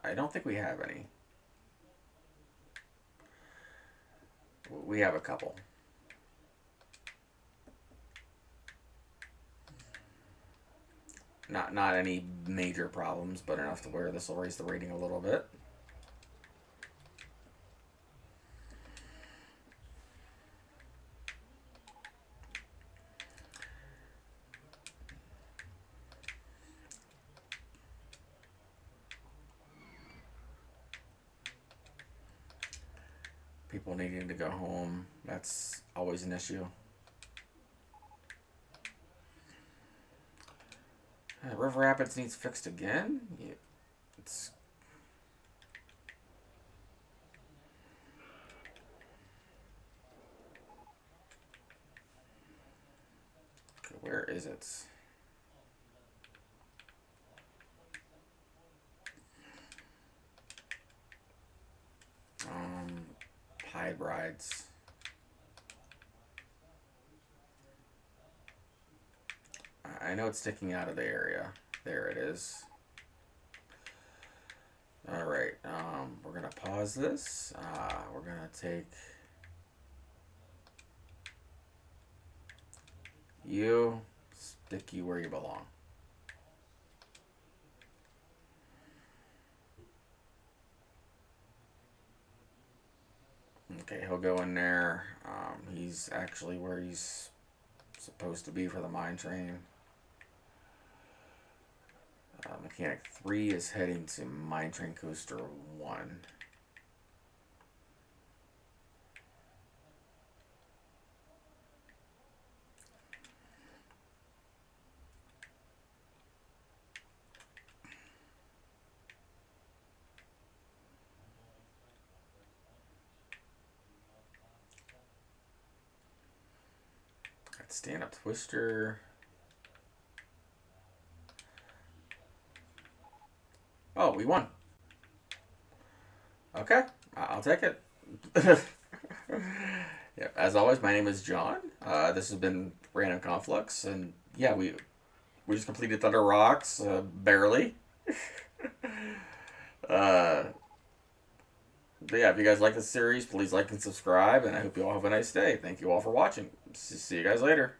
I don't think we have any. We have a couple. Not any major problems, but enough to where this will raise the rating a little bit. People needing to go home, that's always an issue. River Rapids needs fixed again. Yeah, it's okay, where is it? hide rides. I know it's sticking out of the area. There it is. Alright, we're going to pause this. We're going to take you, stick you where you belong. Okay, he'll go in there. He's actually where he's supposed to be for the mine train. Mechanic 3 is heading to Mine Train Coaster 1. Stand-up twister. Oh, we won. Okay, I'll take it. Yeah, as always, my name is John. This has been Random Conflux, and yeah, we just completed Thunder Rocks, barely. But yeah, if you guys like this series, please like and subscribe, and I hope you all have a nice day. Thank you all for watching. See you guys later.